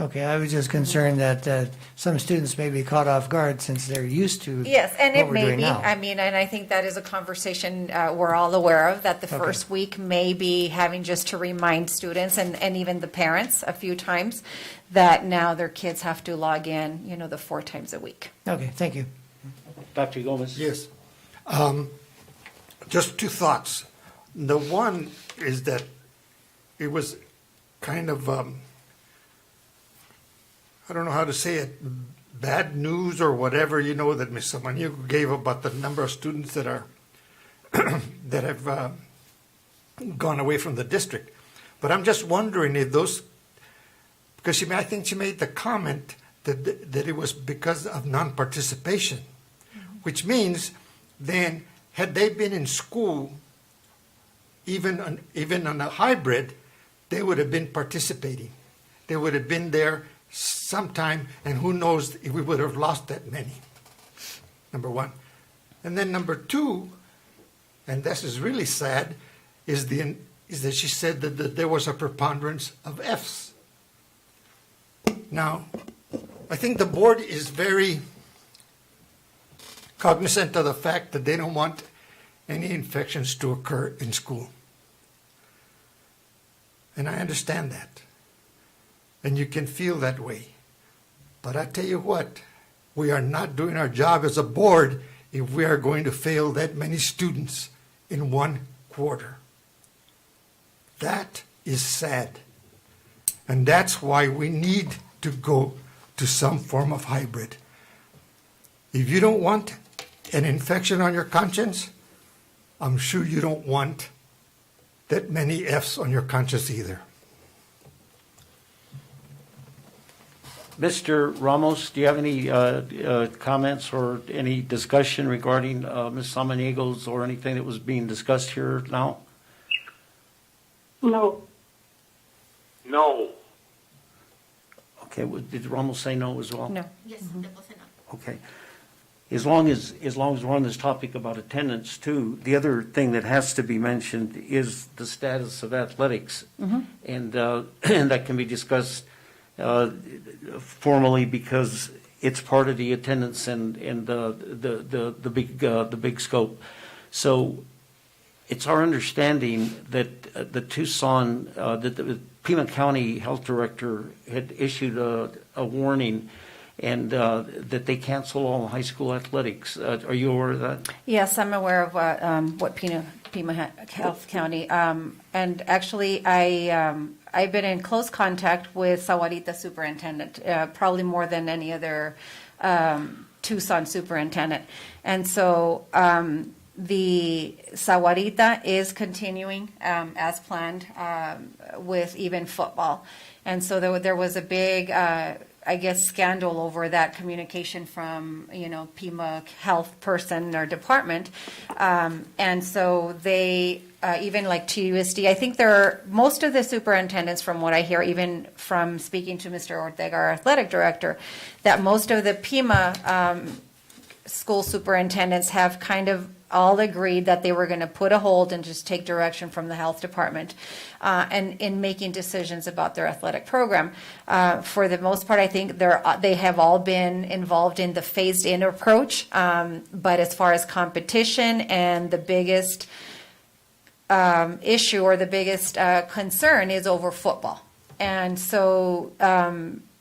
Okay, I was just concerned that some students may be caught off guard since they're used to Yes, and what it we're may doing be. now. And I think that is a conversation we're all aware of, that the Okay. first week may be having just to remind students and even the parents a few times that now their kids have to log in, the 4 times a week. Okay, thank you. Dr. Gomez? Yes. Just two thoughts. The one is that it was kind of, I don't know how to say it, bad news or whatever, that Ms. Samaniego gave about the number of students that are, that have gone away from the district. But I'm just wondering if those, because I think she made the comment that it was because of non-participation, which means then had they been in school, even on a hybrid, they would have been participating. They would have been there sometime, and who knows if we would have lost that many. Number one. And then number two, and this is really sad, is that she said that there was a preponderance of Fs. Now, I think the board is very cognizant of the fact that they don't want any infections to occur in school. And I understand that. And you can feel that way. But I tell you what, we are not doing our job as a board if we are going to fail that many students in 1 quarter. That is sad. And that's why we need to go to some form of hybrid. If you don't want an infection on your conscience, I'm sure you don't want that many F's on your conscience either. Mr. Ramos, do you have any comments or any discussion regarding Ms. Samaniego's or anything that was being discussed here now? No. No. Okay, did Ramos say no as well? No. Yes, deposit now. Okay. As long as we're on this topic about attendance too, the other thing that has to be mentioned is the status of athletics. And that can be discussed formally because it's part of the attendance and the big scope. So it's our understanding that the Tucson, that the Pima County Health Director had issued a warning and that they cancel all high school athletics. Are you aware of that? Yes, I'm aware of what Pima Health County, and actually I I've been in close contact with Sahuarita superintendent, probably more than any other Tucson superintendent. And so the Sahuarita is continuing as planned with even football. And so there was a big, I guess, scandal over that communication from, Pima health person or department. And so they, even like DUSD, I think most of the superintendents, from what I hear, even from speaking to Mr. Ortega, our athletic director, that most of the Pima school superintendents have kind of all agreed that they were going to put a hold and just take direction from the health department and in making decisions about their athletic program. For the most part, I think they have all been involved in the phased-in approach. But as far as competition and the biggest issue or the biggest concern is over football. And so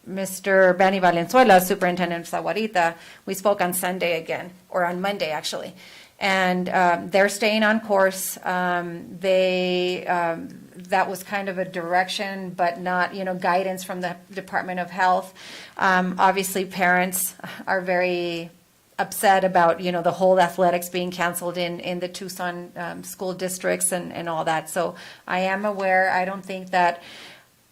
Mr. Benny Valenzuela, superintendent of Sahuarita, we spoke on Sunday again, or on Monday actually. And they're staying on course. That was kind of a direction, but not, guidance from the Department of Health. Obviously, parents are very upset about, the whole athletics being canceled in the Tucson school districts and all that. So I am aware. I don't think that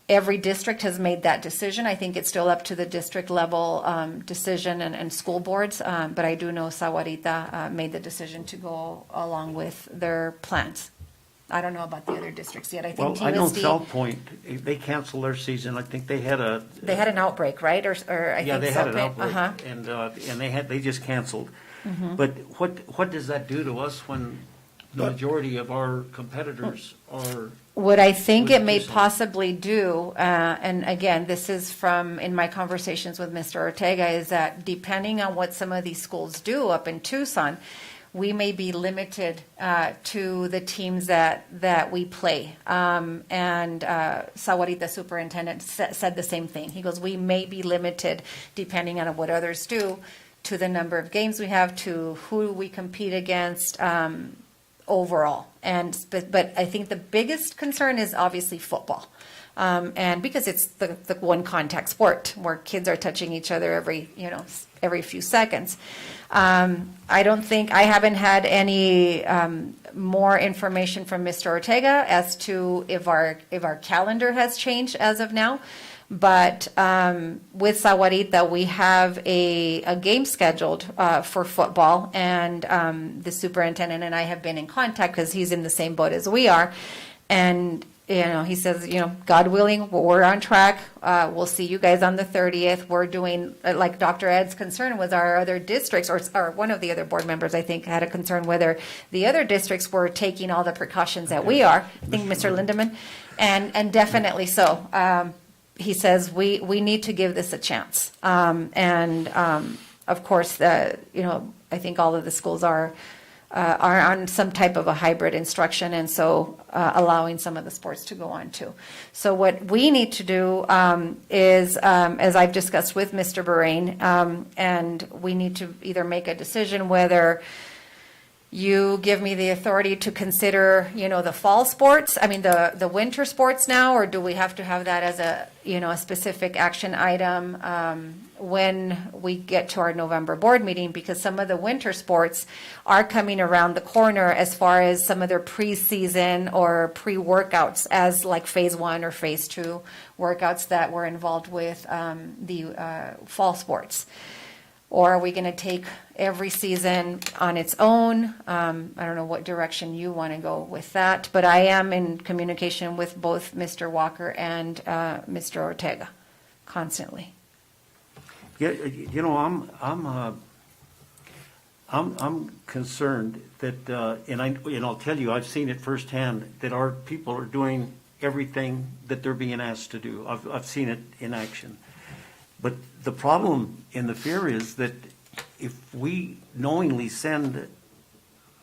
every district has made that decision. I think it's still up to the district level decision and school boards. But I do know Sahuarita made the decision to go along with their plans. I don't know about the other districts yet. I think Well, I know DUSD, South Point, they canceled their season. I think they had they had an outbreak, right? Or I yeah, think they had an South Point- outbreak, and they just canceled. Mm-hmm. But what does that do to us when the majority of our competitors are? What I think it may Tucson? possibly do, and again, this is from in my conversations with Mr. Ortega, is that depending on what some of these schools do up in Tucson, we may be limited to the teams that we play. And Sahuarita superintendent said the same thing. He goes, we may be limited depending on what others do to the number of games we have, to who we compete against. Overall, but I think the biggest concern is obviously football, and because it's the one contact sport where kids are touching each other every few seconds. I haven't had any more information from Mr. Ortega as to if our calendar has changed as of now. But with Sahuarita, we have a game scheduled for football, and the superintendent and I have been in contact because he's in the same boat as we are. And, he says, God willing, we're on track. We'll see you guys on the 30th. We're doing, like Dr. Ed's concern was our other districts, or one of the other board members, I think, had a concern whether the other districts were taking all the precautions that we are. I think Mr. Lindemann, and definitely so. He says we need to give this a chance, and of course, I think all of the schools are on some type of a hybrid instruction, and so allowing some of the sports to go on too. So what we need to do is, as I've discussed with Mr. Bahrain, and we need to either make a decision whether you give me the authority to consider, the fall sports, the winter sports now, or do we have to have that as a specific action item when we get to our November board meeting? Because some of the winter sports are coming around the corner as far as some of their preseason or pre-workouts, as like phase 1 or phase 2 workouts that were involved with the fall sports. Or are we going to take every season on its own? I don't know what direction you want to go with that, but I am in communication with both Mr. Walker and Mr. Ortega constantly. Yeah, I'm concerned that, and I'll tell you, I've seen it firsthand that our people are doing everything that they're being asked to do. I've seen it in action. But the problem and the fear is that if we knowingly send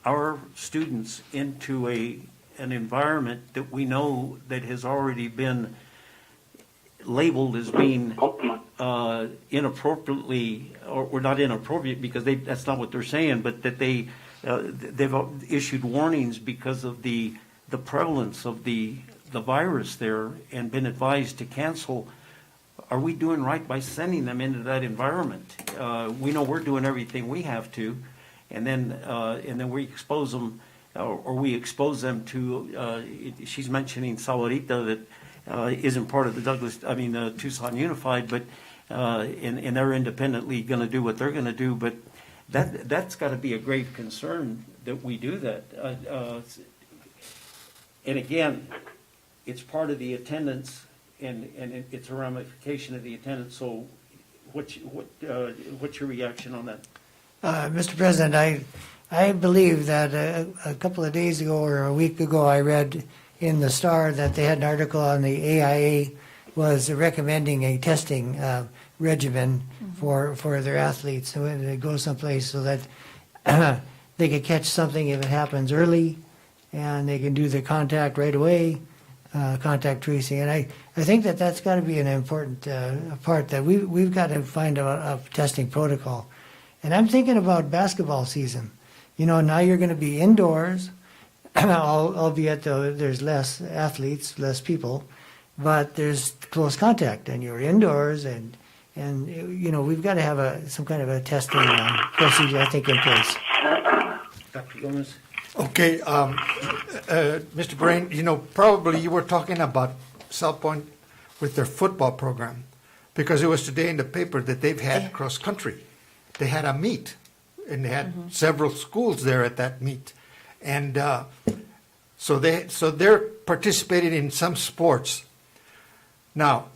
our students into an environment that we know that has already been labeled as being inappropriately, or not inappropriate because that's not what they're saying, but that they've issued warnings because of the prevalence of the the virus there and been advised to cancel, are we doing right by sending them into that environment? We know we're doing everything we have to, and then we expose them, or we expose them to, she's mentioning Sahuarita that isn't part of the Tucson Unified, but, and they're independently going to do what they're going to do, but that's got to be a grave concern that we do that. And again, it's part of the attendance, and it's a ramification of the attendance. So, what's your reaction on that? Mr. President, I believe that a couple of days ago or a week ago, I read in the Star that they had an article on the AIA was recommending a testing regimen for their athletes so when they go someplace so that they could catch something if it happens early, and they can do the contact right away, contact tracing. And I think that that's got to be an important part, that we've got to find a testing protocol. And I'm thinking about basketball season. You know, now you're going to be indoors, albeit though there's less athletes, less people, but there's close contact, and you're indoors, and you know, we've got to have some kind of a testing procedure, I think, in place. Dr. Gomez? Okay, Mr. Brain, you know, probably you were talking about South Point with their football program, because it was today in the paper that they've had cross-country. They had a meet, and they had several schools there at that meet. And so they're participating in some sports. Now,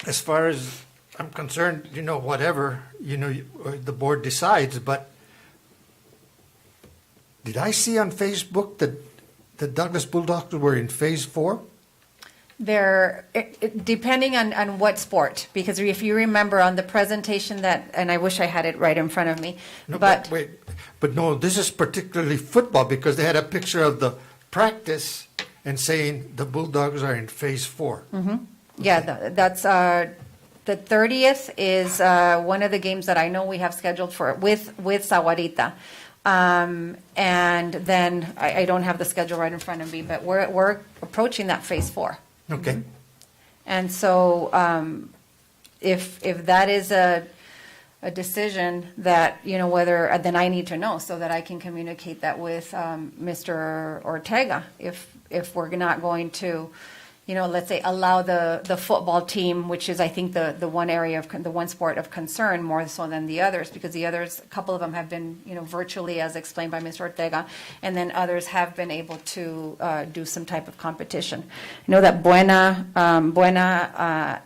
as far as I'm concerned, you know, whatever, you know, the board decides, but did I see on Facebook that the Douglas Bulldogs were in phase 4? They're, depending on what sport, because if you remember on the presentation that, and I wish I had it right in front of me, No, but wait, but no, this is particularly football, because they had a picture of the practice and saying the Bulldogs are in phase 4. yeah, that's, the 30th is one of the games that I know we have scheduled for, with Sahuarita. And then I don't have the schedule right in front of me, but we're approaching that phase 4. Okay. And so, if that is a decision that, you know, whether, then I need to know so that I can communicate that with, Mr. Ortega, if we're not going to, you know, let's say allow the football team, which is, I think, the one area of, the one sport of concern more so than the others, because the others, a couple of them have been, you know, virtually as explained by Mr. Ortega, and then others have been able to do some type of competition. I know that Buena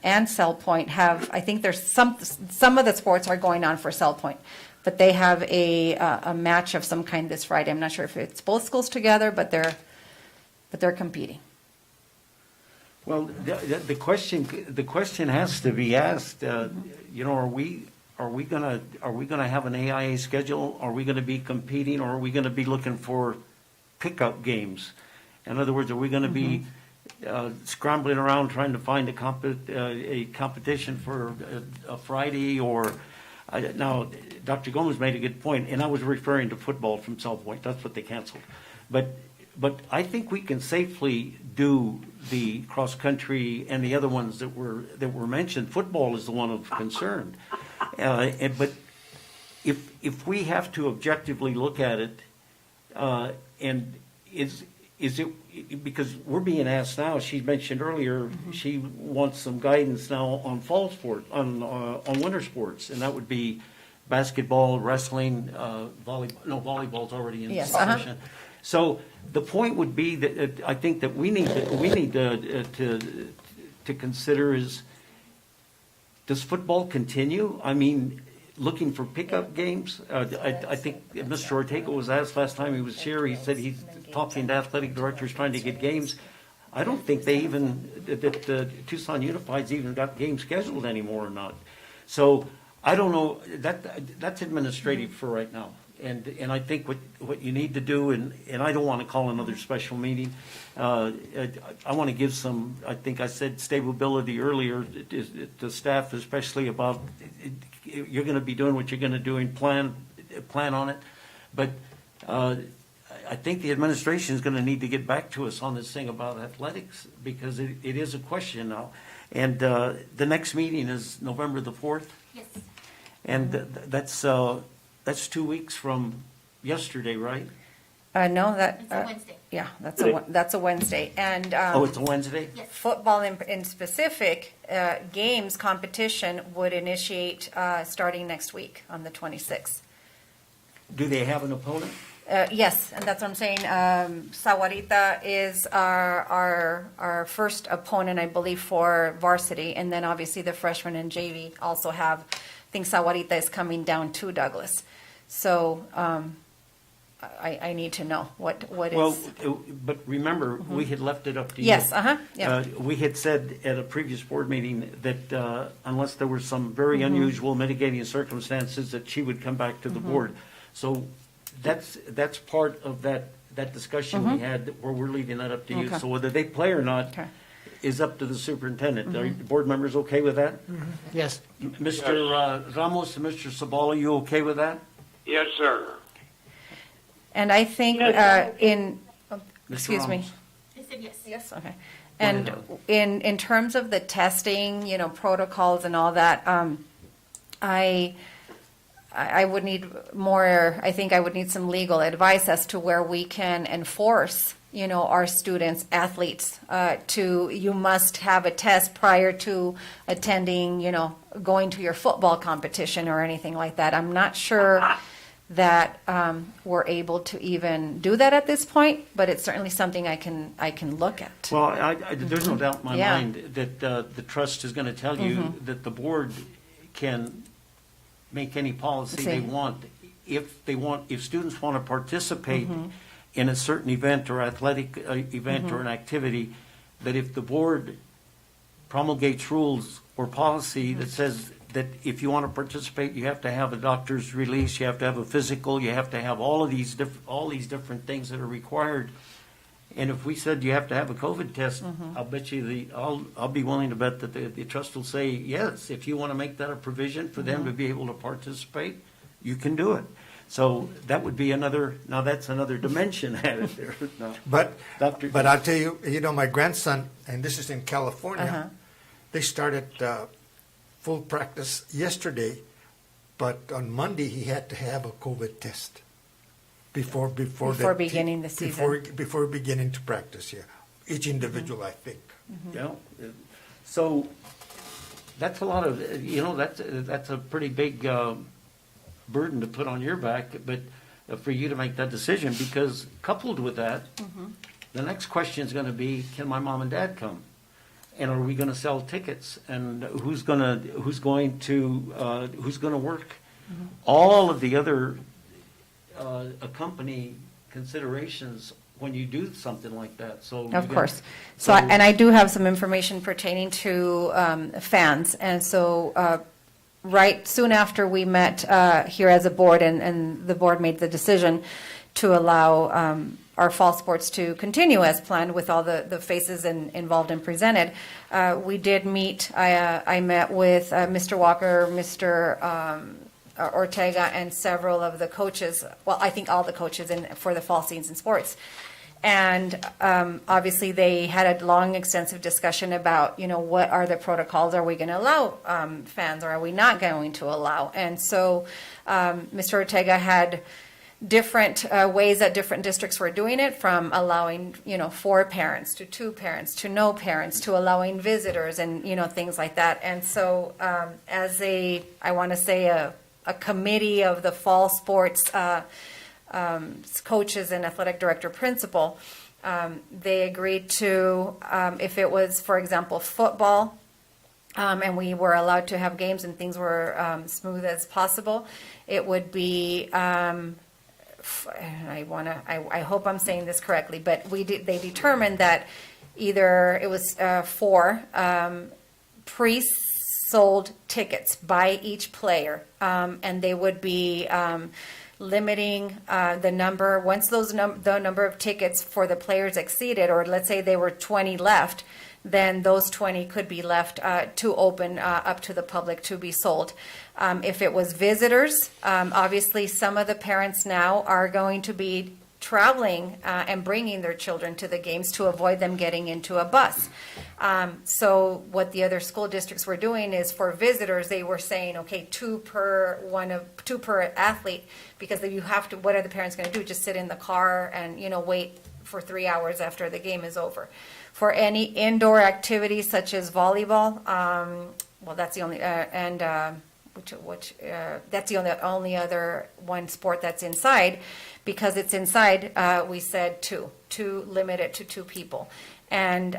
and Cell Point have, I think there's some of the sports are going on for Cell Point, but they have a match of some kind this Friday. I'm not sure if it's both schools together, but they're competing. Well, the question has to be asked. You know, are we gonna have an AIA schedule? Are we gonna be competing, or are we gonna be looking for pickup games? In other words, are we gonna be scrambling around trying to find a competition for a Friday? Or now, Dr. Gomez made a good point, and I was referring to football from South Point. That's what they canceled, but I think we can safely do the cross country and the other ones that were mentioned. Football is the one of concern, but if we have to objectively look at it, and is it, because we're being asked now? She mentioned earlier she wants some guidance now on fall sport, on winter sports, and that would be basketball, wrestling, volleyball. No, volleyball's already in discussion. So the point would be that I think that we need to consider is, does football continue? I mean, looking for pickup games. I think Mr. Ortega was asked last time he was here. He said he's talking to athletic directors trying to get games. I don't think they even that Tucson Unified's even got games scheduled anymore or not. So I don't know. That's administrative for right now. And I think what you need to do, and I don't want to call another special meeting. I want to give some, I think I said stability earlier to staff, especially about you're going to be doing what you're going to do and plan on it. But I I think the administration is going to need to get back to us on this thing about athletics, because it is a question now. And the next meeting is November the 4th, Yes. and that's 2 weeks from yesterday, right? No, It's a Wednesday. yeah, that's a Wednesday. And Oh, it's a Wednesday? Yes. football in specific, games competition would initiate starting next week on the 26th. Do they have an opponent? Yes, and that's what I'm saying. Sawarita is our first opponent, I believe, for varsity. And then obviously the freshmen and JV also have, I think Sawarita is coming down to Douglas. So I need to know what Well, is. but remember, we had left it up to you. Yes, yeah. We had said at a previous board meeting that unless there were some very unusual mitigating circumstances, that she would come back to the board. So that's part of that discussion we had, where we're leaving that up to you. Okay. So whether they play or not Okay. is up to the superintendent. Are the board members okay with that? Yes. Mr. Ramos and Mr. Sabala, you okay with that? Yes, sir. And I think Yes. Mr. excuse me. Ramos? I said yes. Yes, okay. Go And ahead. in terms of the testing, protocols and all that, I would need more, I think I would need some legal advice as to where we can enforce, our students, athletes, you must have a test prior to attending, going to your football competition or anything like that. I'm not sure that we're able to even do that at this point, but it's certainly something I can look at. Well, there's no doubt in my Yeah. mind that the trust is going to tell you that the board can make any policy they See. want. If students want to participate in a certain event or athletic event or an activity, that if the board promulgates rules or policy that says that if you want to participate, you have to have a doctor's release, you have to have a physical, you have to have all these different things that are required. And if we said you have to have a COVID test, I'll bet you I'll be willing to bet that the trust will say, yes, if you want to make that a provision for them to be able to participate, you can do it. So that would be that's another dimension added there. No. But Dr. I'll tell you, my grandson, and this is in California, they started full practice yesterday, but on Monday he had to have a COVID test before beginning the season. Before beginning to practice, yeah. Each individual, I think. Yeah. So that's a lot of, that's a pretty big burden to put on your back, but for you to make that decision, because coupled with that, the next question is going to be, can my mom and dad come? And are we going to sell tickets? And who's going to work? All of the other accompanying considerations when you do something like that. So Of course. And I do have some information pertaining to fans. And so right soon after we met here as a board, and the board made the decision to allow our fall sports to continue as planned with all the faces involved and presented, we did meet. I met with Mr. Walker, Mr. Ortega, and several of the coaches. Well, I think all the coaches for the fall season sports. And obviously, they had a long, extensive discussion about, what are the protocols? Are we going to allow fans, or are we not going to allow? And so Mr. Ortega had different ways that different districts were doing it, from allowing, 4 parents to 2 parents to no parents, to allowing visitors and, things like that. And so as I want to say a committee of the fall sports coaches and athletic director principal, they agreed to, if it was, for example, football, and we were allowed to have games and things were smooth as possible, it would be, I hope I'm saying this correctly, but they determined that either it was 4 pre-sold tickets by each player, and they would be limiting the number. Once the number of tickets for the players exceeded, or let's say there were 20 left, then those 20 could be left to open up to the public to be sold. If it was visitors, obviously some of the parents now are going to be traveling and bringing their children to the games to avoid them getting into a bus. So what the other school districts were doing is for visitors, they were saying, okay, two per athlete, because if you have to, what are the parents going to do? Just sit in the car and, wait for 3 hours after the game is over. For any indoor activities such as volleyball, well, that's the only, that's the only other one sport that's inside. Because it's inside, we said two, limit it to 2 people. And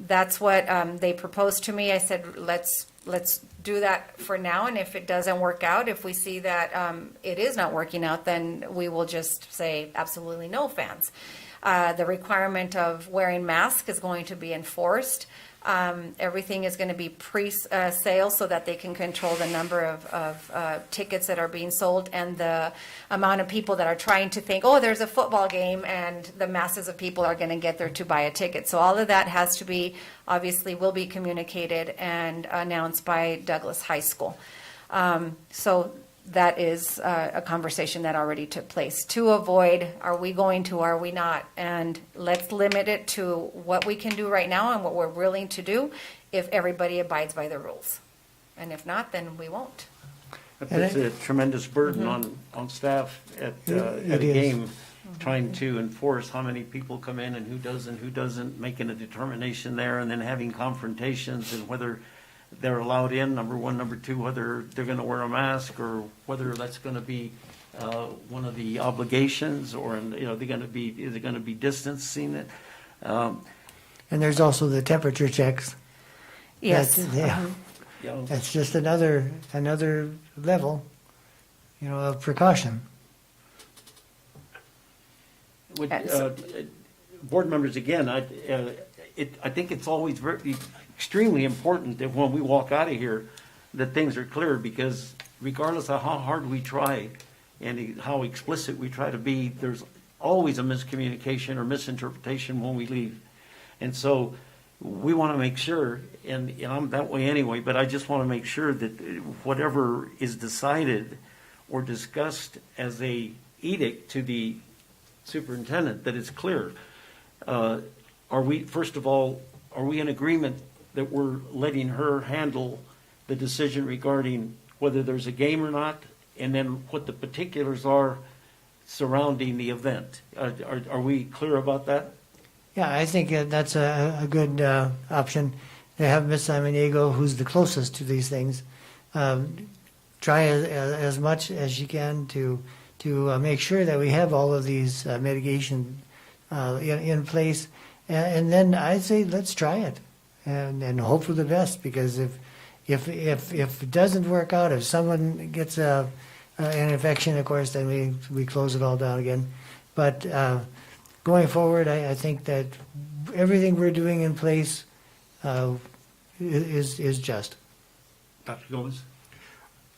that's what they proposed to me. I said, let's do that for now. And if it doesn't work out, if we see that it is not working out, then we will just say absolutely no fans. The requirement of wearing masks is going to be enforced. Everything is going to be pre-sale so that they can control the number of tickets that are being sold and the amount of people that are trying to think, oh, there's a football game, and the masses of people are going to get there to buy a ticket. So all of that has to be, obviously, will be communicated and announced by Douglas High School. So that is a conversation that already took place to avoid, are we going to, are we not? And let's limit it to what we can do right now and what we're willing to do if everybody abides by the rules. And if not, then we won't. That puts a tremendous burden on staff at a game, trying to enforce how many people come in and who doesn't, making a determination there, and then having confrontations and whether they're allowed in, number one. Number two, whether they're going to wear a mask or whether that's going to be one of the obligations, or is it going to be distancing it? And there's also the temperature checks. Yes. That's just another level, of precaution. Board members, again, I think it's always extremely important that when we walk out of here, that things are clear, because regardless of how hard we try and how explicit we try to be, there's always a miscommunication or misinterpretation when we leave. And so we want to make sure, and I'm that way anyway, but I just want to make sure that whatever is decided or discussed as a edict to the superintendent, that it's clear. Are we, first of all, are we in agreement that we're letting her handle the decision regarding whether there's a game or not, and then what the particulars are surrounding the event? Are we clear about that? Yeah, I think that's a good option to have Ms. Samaniego, who's the closest to these things, try as much as she can to make sure that we have all of these mitigation in place. And then I say let's try it and hope for the best, because if it doesn't work out, if someone gets an infection, of course, then we close it all down again. But going forward, I think that everything we're doing in place is just. Dr. Gomez?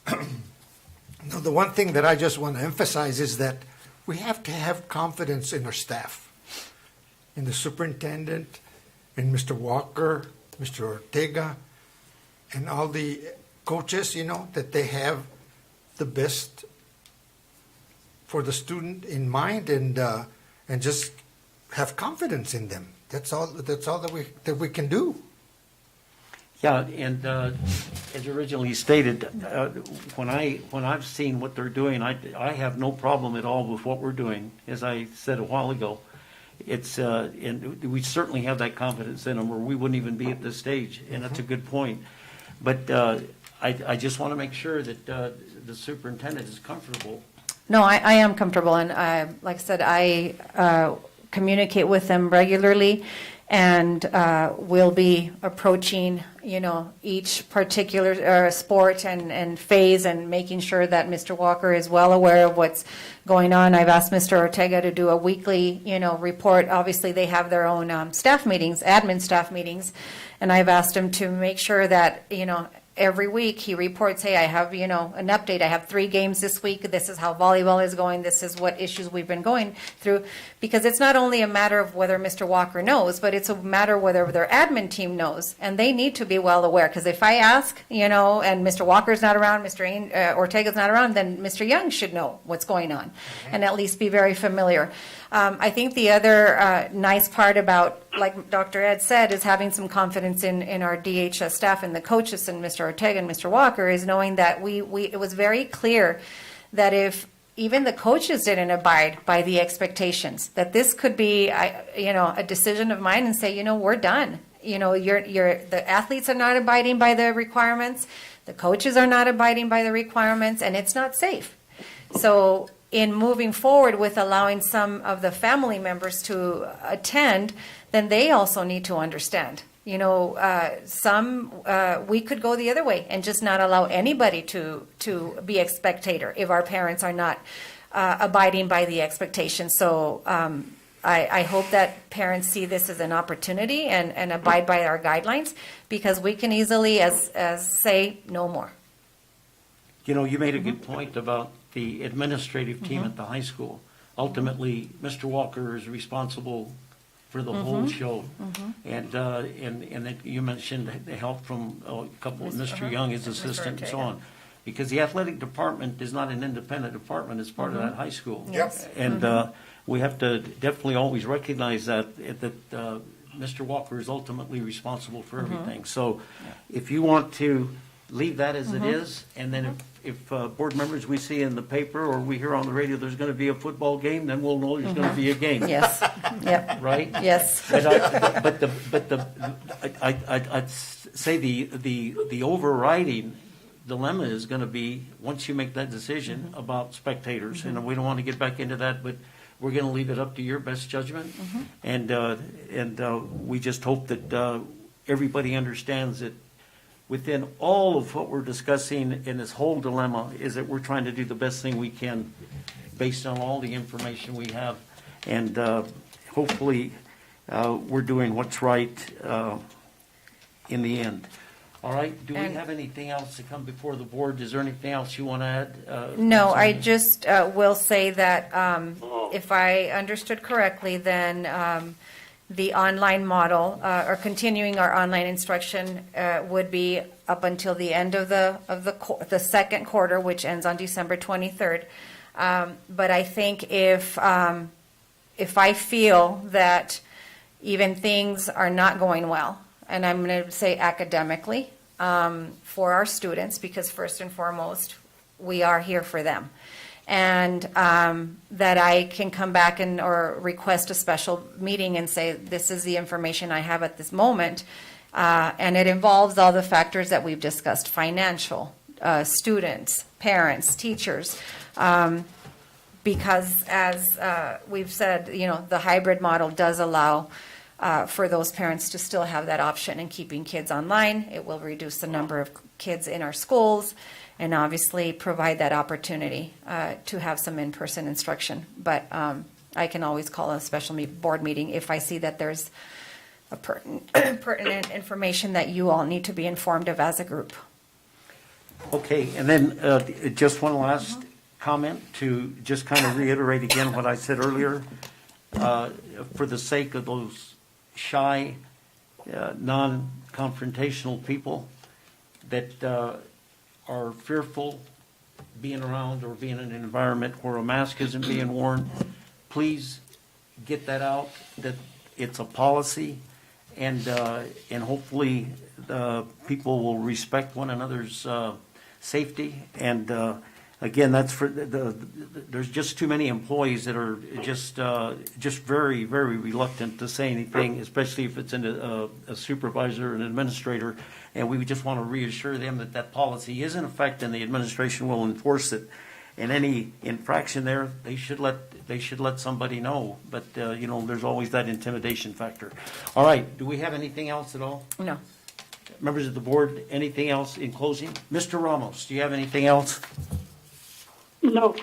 No, the one thing that I just want to emphasize is that we have to have confidence in our staff, in the superintendent, in Mr. Walker, Mr. Ortega, and all the coaches, that they have the best for the student in mind, and just have confidence in them. That's all that we can do. Yeah, and as originally stated, when I've seen what they're doing, I have no problem at all with what we're doing. As I said a while ago, it's and we certainly have that confidence in them, or we wouldn't even be at this stage. And that's a good point. But I just want to make sure that the superintendent is comfortable. No, I am comfortable, and like I said, I communicate with them regularly, and we'll be approaching, each particular sport and phase, and making sure that Mr. Walker is well aware of what's going on. I've asked Mr. Ortega to do a weekly, report. Obviously, they have their own staff meetings, admin staff meetings, and I've asked him to make sure that, every week he reports, hey, I have, an update. I have 3 games this week. This is how volleyball is going. This is what issues we've been going through. Because it's not only a matter of whether Mr. Walker knows, but it's a matter of whether their admin team knows. And they need to be well aware. Because if I ask, and Mr. Walker's not around, Mr. Ortega's not around, then Mr. Young should know what's going on and at least be very familiar. I think the other nice part about, like Dr. Ed said, is having some confidence in our DHS staff and the coaches and Mr. Ortega and Mr. Walker is knowing that it was very clear that if even the coaches didn't abide by the expectations, that this could be, a decision of mine and say, we're done. The athletes are not abiding by the requirements, the coaches are not abiding by the requirements, and it's not safe. So in moving forward with allowing some of the family members to attend, then they also need to understand. We could go the other way and just not allow anybody to be a spectator if our parents are not abiding by the expectations. So I hope that parents see this as an opportunity and abide by our guidelines, because we can easily as say no more. You made a good point about the administrative team at the high school. Ultimately, Mr. Walker is responsible for the whole show. And then you mentioned the help from a couple, Mr. Young, his assistant, and so on. Because the athletic department is not an independent department, it's part of that high school. Yep. And we have to definitely always recognize that Mr. Walker is ultimately responsible for everything. So if you want to leave that as it is, and then if board members we see in the paper or we hear on the radio there's going to be a football game, then we'll know there's going to be a game. Yes. Yep. Right? Yes. I'd say the overriding dilemma is going to be, once you make that decision about spectators, and we don't want to get back into that, but we're going to leave it up to your best judgment. And we just hope that everybody understands that within all of what we're discussing in this whole dilemma is that we're trying to do the best thing we can based on all the information we have. And hopefully we're doing what's right in the end. All right, do we have anything else to come before the board? Is there anything else you want to add? No, I just will say that if I understood correctly, then the online model or continuing our online instruction would be up until the end of the second quarter, which ends on December 23rd. But I think if I feel that even things are not going well, and I'm going to say academically, for our students, because first and foremost, we are here for them. And that I can come back or request a special meeting and say, this is the information I have at this moment. And it involves all the factors that we've discussed: financial, students, parents, teachers. Because as we've said, the hybrid model does allow for those parents to still have that option in keeping kids online. It will reduce the number of kids in our schools and obviously provide that opportunity to have some in-person instruction. But I can always call a special board meeting if I see that there's a pertinent information that you all need to be informed of as a group. Okay, and then just one last comment to just kind of reiterate again what I said earlier. For the sake of those shy, non-confrontational people that are fearful being around or being in an environment where a mask isn't being worn, please get that out, that it's a policy, and hopefully people will respect one another's safety. And again, that's for there's just too many employees that are just very, very reluctant to say anything, especially if it's a supervisor, an administrator. And we just want to reassure them that that policy is in effect and the administration will enforce it. And any infraction there, they should let somebody know. But there's always that intimidation factor. All right, do we have anything else at all? No. Members of the board, anything else in closing? Mr. Ramos, do you have anything else? No.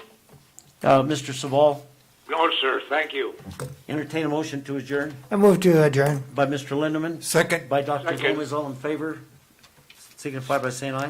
Mr. Saval, No, sir, thank you. entertain a motion to adjourn I move to adjourn. by Mr. Lindeman. Second. By Dr. Second. Gomez, all in favor? signify by saying aye.